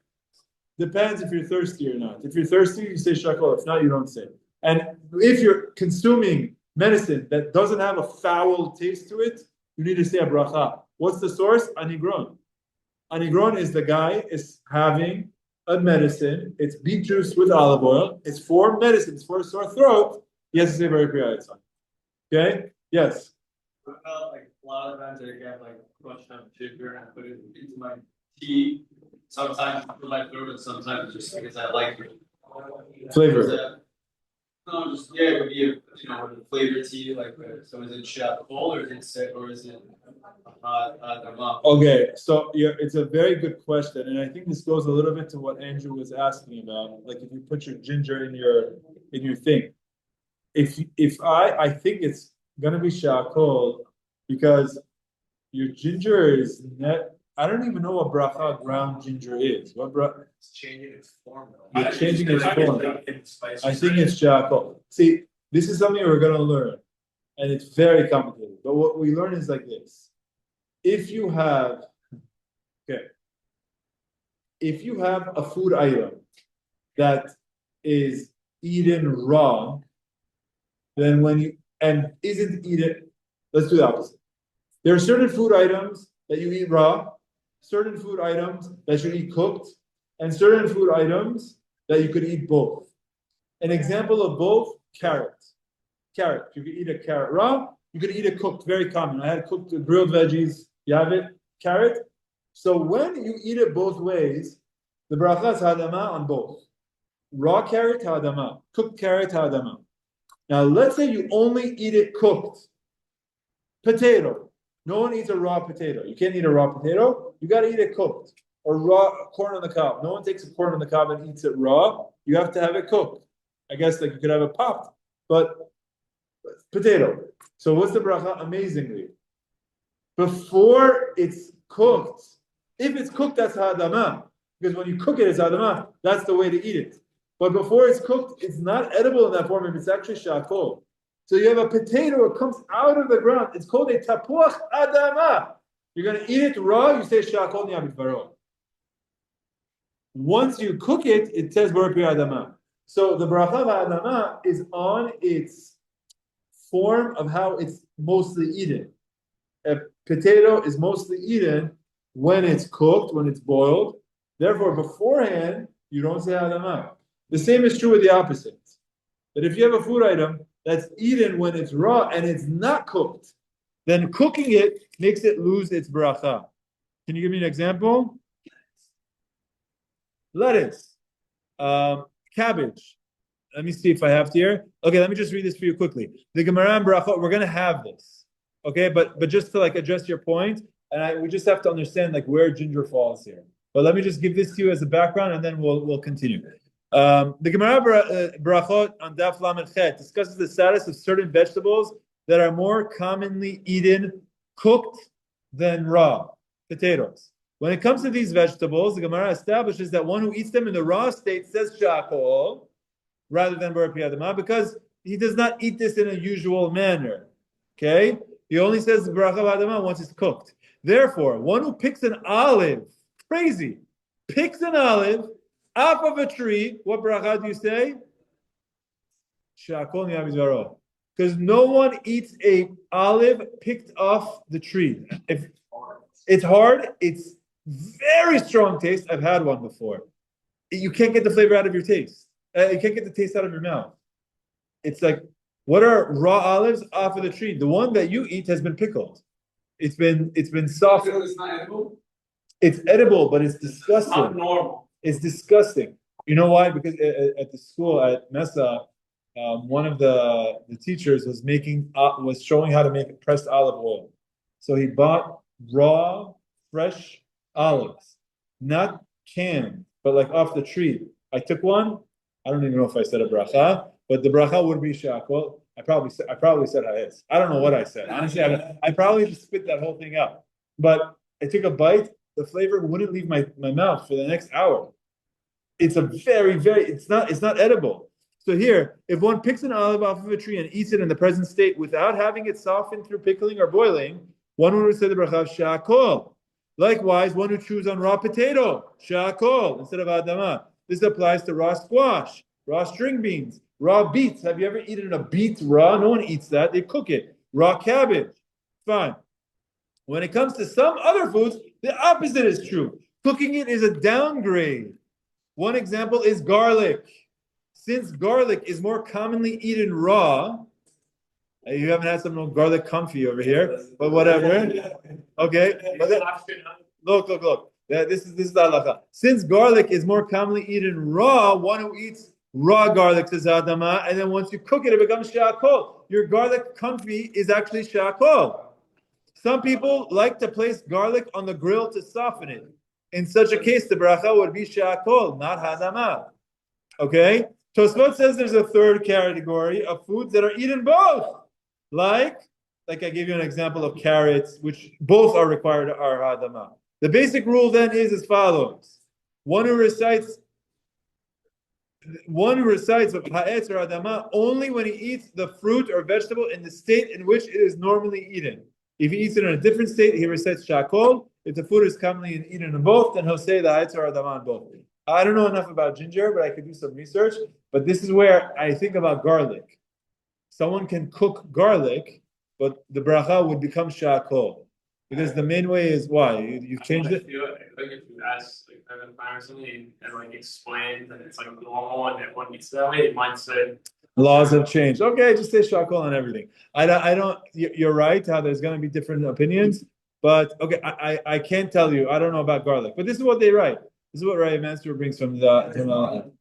depends if you're thirsty or not. If you're thirsty, you say shakol. If not, you don't say. And if you're consuming medicine that doesn't have a foul taste to it, you need to say a bracha. What's the source? Anigron. Anigron is the guy is having a medicine. It's beet juice with olive oil. It's for medicine. It's for a sore throat. He has to say borei piriya'et. Okay? Yes. What about like a lot of times I get like crushed up sugar and I put it into my tea. Sometimes for my throat and sometimes just because I like it. Flavor. Is that- No, just yeah, it would be with a flavored tea like so is it shot cold or is it set or is it hot? Okay, so it's a very good question, and I think this goes a little bit to what Andrew was asking about. Like if you put your ginger in your thing, if I think it's gonna be shakol because your ginger is net. I don't even know what bracha ground ginger is. What It's changing its form though. It's changing its form. Spice. I think it's shakol. See, this is something we're gonna learn, and it's very complicated. But what we learn is like this: if you have a food item that is eaten raw, then isn't eaten, let's do the opposite. There are certain food items that you eat raw, certain food items that you eat cooked, and certain food items that you could eat both. An example of both, carrot. Carrot. You could eat a carrot raw, you could eat it cooked, very common. I had cooked grilled veggies, you have it, carrot. So when you eat it both ways, the bracha is hadama on both. Raw carrot, hadama. Cooked carrot, hadama. Now let's say you only eat it cooked. Potato. No one eats a raw potato. You can't eat a raw potato. You got to eat it cooked. Or raw corn on the cob. No one takes a corn on the cob and eats it raw. You have to have it cooked. I guess like you could have it popped, but potato. So what's the bracha? Amazingly, before it's cooked, if it's cooked, that's hadama. Because when you cook it, it's hadama. That's the way to eat it. But before it's cooked, it's not edible in that form. If it's actually shakol. So you have a potato, it comes out of the ground. It's called a tapuach adama. You're going to eat it raw, you say shakol niyamit varo. Once you cook it, it says barapi adama. So the bracha of adama is on its form of how it's mostly eaten. A potato is mostly eaten when it's cooked, when it's boiled. Therefore, beforehand, you don't say adama. The same is true with the opposite. That if you have a food item that's eaten when it's raw and it's not cooked, then cooking it makes it lose its bracha. Can you give me an example? Lettuce, cabbage. Let me see if I have it here. Okay, let me just read this for you quickly. The Gemara and Berachot, we're going to have this. Okay, but just to like address your point, and we just have to understand like where ginger falls here. But let me just give this to you as a background, and then we'll continue. The Gemara Berachot on Daf Lamed Chet discusses the status of certain vegetables that are more commonly eaten cooked than raw. Potatoes. When it comes to these vegetables, the Gemara establishes that one who eats them in the raw state says shakol rather than barapi adama because he does not eat this in a usual manner. Okay? He only says baracha adama once it's cooked. Therefore, one who picks an olive, crazy, picks an olive off of a tree, what bracha do you say? Shakol niyamizvaro. Because no one eats a olive picked off the tree. If it's hard, it's very strong taste. I've had one before. You can't get the flavor out of your taste. You can't get the taste out of your mouth. It's like, what are raw olives off of the tree? The one that you eat has been pickled. It's been soft. It's not edible? It's edible, but it's disgusting. It's not normal. It's disgusting. You know why? Because at the school at Mesa, one of the teachers was showing how to make pressed olive oil. So he bought raw, fresh olives, not canned, but like off the tree. I took one. I don't even know if I said a bracha, but the bracha would be shakol. I probably said hayes. I don't know what I said. Honestly, I probably just spit that whole thing out. But I took a bite. The flavor wouldn't leave my mouth for the next hour. It's a it's not edible. So here, if one picks an olive off of a tree and eats it in the present state without having it softened through pickling or boiling, one would say the bracha of shakol. Likewise, one who chews on raw potato, shakol, instead of adama. This applies to raw squash, raw string beans, raw beets. Have you ever eaten a beet raw? No one eats that. They cook it. Raw cabbage. Fine. When it comes to some other foods, the opposite is true. Cooking it is a downgrade. One example is garlic. Since garlic is more commonly eaten raw, You haven't had some garlic comfy over here, but whatever. Okay, but then, look. This is the halacha. Since garlic is more commonly eaten raw, one who eats raw garlic says adama, and then once you cook it becomes shakol. Your garlic comfy is actually shakol. Some people like to place garlic on the grill to soften it. In such a case, the beracha would be shakol, not hadama. Okay? Tosfot says there's a third category of foods that are eaten both. Like I gave you an example of carrots, which both are required are hadama. The basic rule then is as follows. One who recites of ha'etz or adama only when he eats the fruit or vegetable in the state in which it is normally eaten. If he eats it in a different state, he recites shakol. If the food is commonly eaten in both, then he'll say the ha'etz or adama in both. I don't know enough about ginger, but I could do some research. But this is where I think about garlic. Someone can cook garlic, but the bracha would become shakol. Because the main way is why? You've changed it? I feel like if you ask like somebody and like explain that it's like normal and everyone eats that way, it might say Laws have changed. Okay, just say shakol on everything. I don't. You're right. How there's going to be different opinions, but okay, I can't tell you. I don't know about garlic, but this is what they write. This is what Rabbi Mansour brings from the.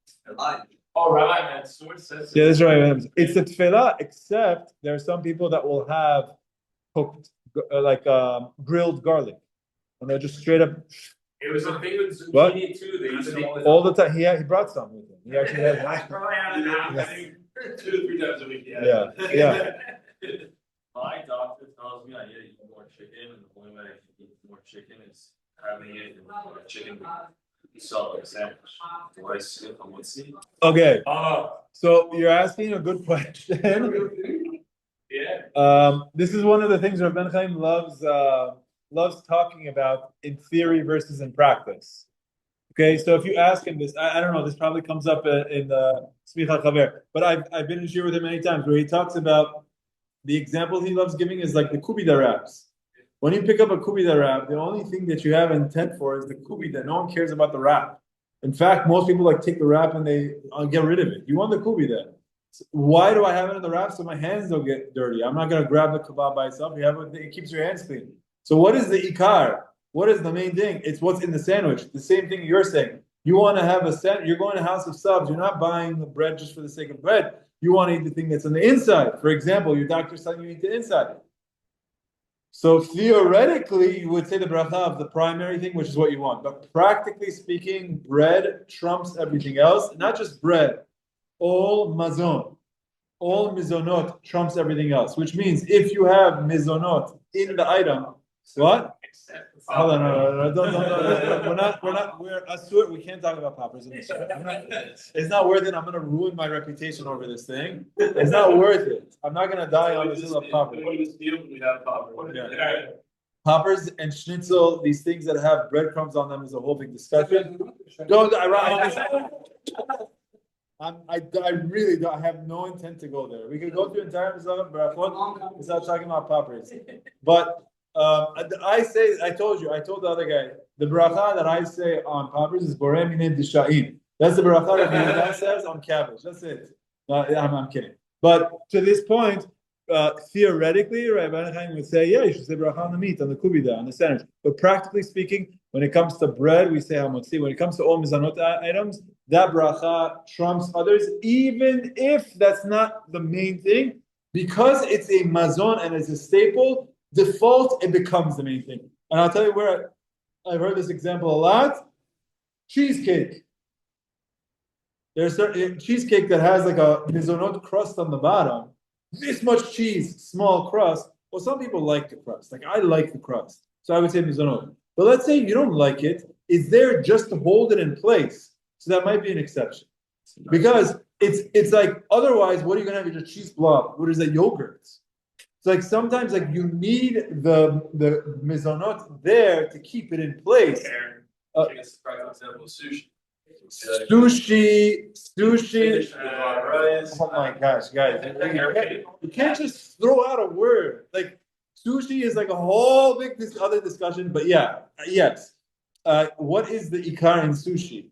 oh, Rabbi Mansour says Yeah, this is right. It's the tefillah, except there are some people that will have cooked grilled garlic, and they'll just straight up. it was a thing with What? zucchini too. They used to All the time. He brought some with him. He actually had. I probably have it now. I think 2 to 3 times a week. Yeah. My doctor tells me I need to eat more chicken, and the only way I can eat more chicken is having it in a chicken salad sandwich. Do I skip on what seed? Okay, Oh, so you're asking a good question. yeah. This is one of the things Rabbi Chaim loves talking about in theory versus in practice. Okay, so if you ask him this, I don't know, this probably comes up in the Smicha Chaver, but I've been in Shiur with him many times where he talks about the example he loves giving is like the kubida wraps. When you pick up a kubida wrap, the only thing that you have intent for is the kubida. No one cares about the wrap. In fact, most people like take the wrap and they get rid of it. You want the kubida. Why do I have it in the wrap? So my hands don't get dirty. I'm not going to grab the kebab by itself. You have it, it keeps your hands clean. So what is the ikar? What is the main thing? It's what's in the sandwich. The same thing you're saying. You want to have a sandwich. You're going to House of Subs. You're not buying the bread just for the sake of bread. You want to eat the thing that's on the inside. For example, your doctor's telling you to eat the inside. So theoretically, you would say the bracha of the primary thing, which is what you want. But practically speaking, bread trumps everything else. Not just bread. All mazon, all mizonot trumps everything else. Which means if you have mizonot in the item, what? Hold on, no. We're asur. We can't talk about poppers in this show. It's not worth it. I'm going to ruin my reputation over this thing. It's not worth it. I'm not going to die on this hill of poppers. We have poppers. Yeah. Poppers and schnitzel, these things that have breadcrumbs on them is a whole big discussion. I really don't. I have no intent to go there. We could go through entire Berachot without talking about poppers. But I told the other guy, the bracha that I say on poppers is borei minei disha'im. That's the bracha that says on cabbage. That's it. I'm kidding. But to this point, theoretically, Rabbi Chaim would say, yeah, you should say bracha on the meat, on the kubida, on the sandwich. But practically speaking, when it comes to bread, we say hamotzi. When it comes to all mizanot items, that bracha trumps others, even if that's not the main thing, because it's a mazon and it's a staple. Default, it becomes the main thing. And I'll tell you where I've heard this example a lot. Cheesecake. There's certain cheesecake that has like a mizonot crust on the bottom. This much cheese, small crust. Well, some people like the crust. Like I like the crust. So I would say mizonot. But let's say you don't like it. It's there just to hold it in place. So that might be an exception. Because it's like, otherwise, what are you going to have in a cheese blob? What is that? Yogurt. It's like sometimes like you need the mizonot there to keep it in place. I guess the practical example is sushi. Sushi. Oh my gosh, guys! You can't just throw out a word. Like sushi is like a whole big other discussion. But yeah, yes. What is the ikar in sushi?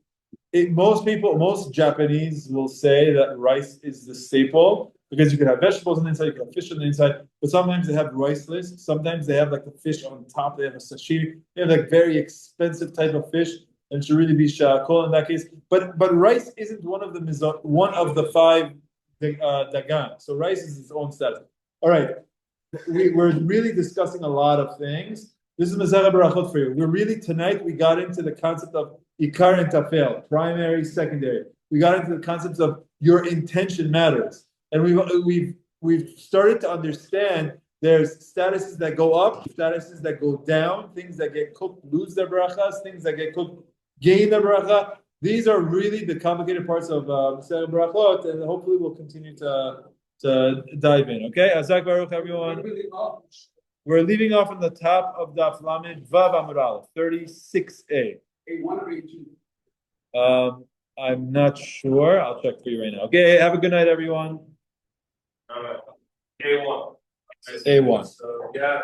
Most Japanese will say that rice is the staple. because you could have vegetables on the inside, you could have fish on the inside, but sometimes they have riceless, sometimes they have like the fish on top, they have a sashimi, they have like very expensive type of fish, and it should really be shakol in that case. But rice isn't one of the five dagan. So rice is its own status. All right, we're really discussing a lot of things. This is Masechet Berachot for you. Tonight we got into the concept of ikar and tafel, primary, secondary. We got into the concepts of your intention matters, and we've started to understand there's statuses that go up, statuses that go down, things that get cooked lose their berachas, things that get cooked gain their beracha. These are really the complicated parts of Masechet Berachot, and hopefully we'll continue to dive in. Okay, Azak Baruch everyone. We're leaving off on the top of Daf Lamed Vav Amud Aleph 36A. I'm not sure. I'll check for you right now. Okay, have a good night, everyone. A1. A1. So, yeah.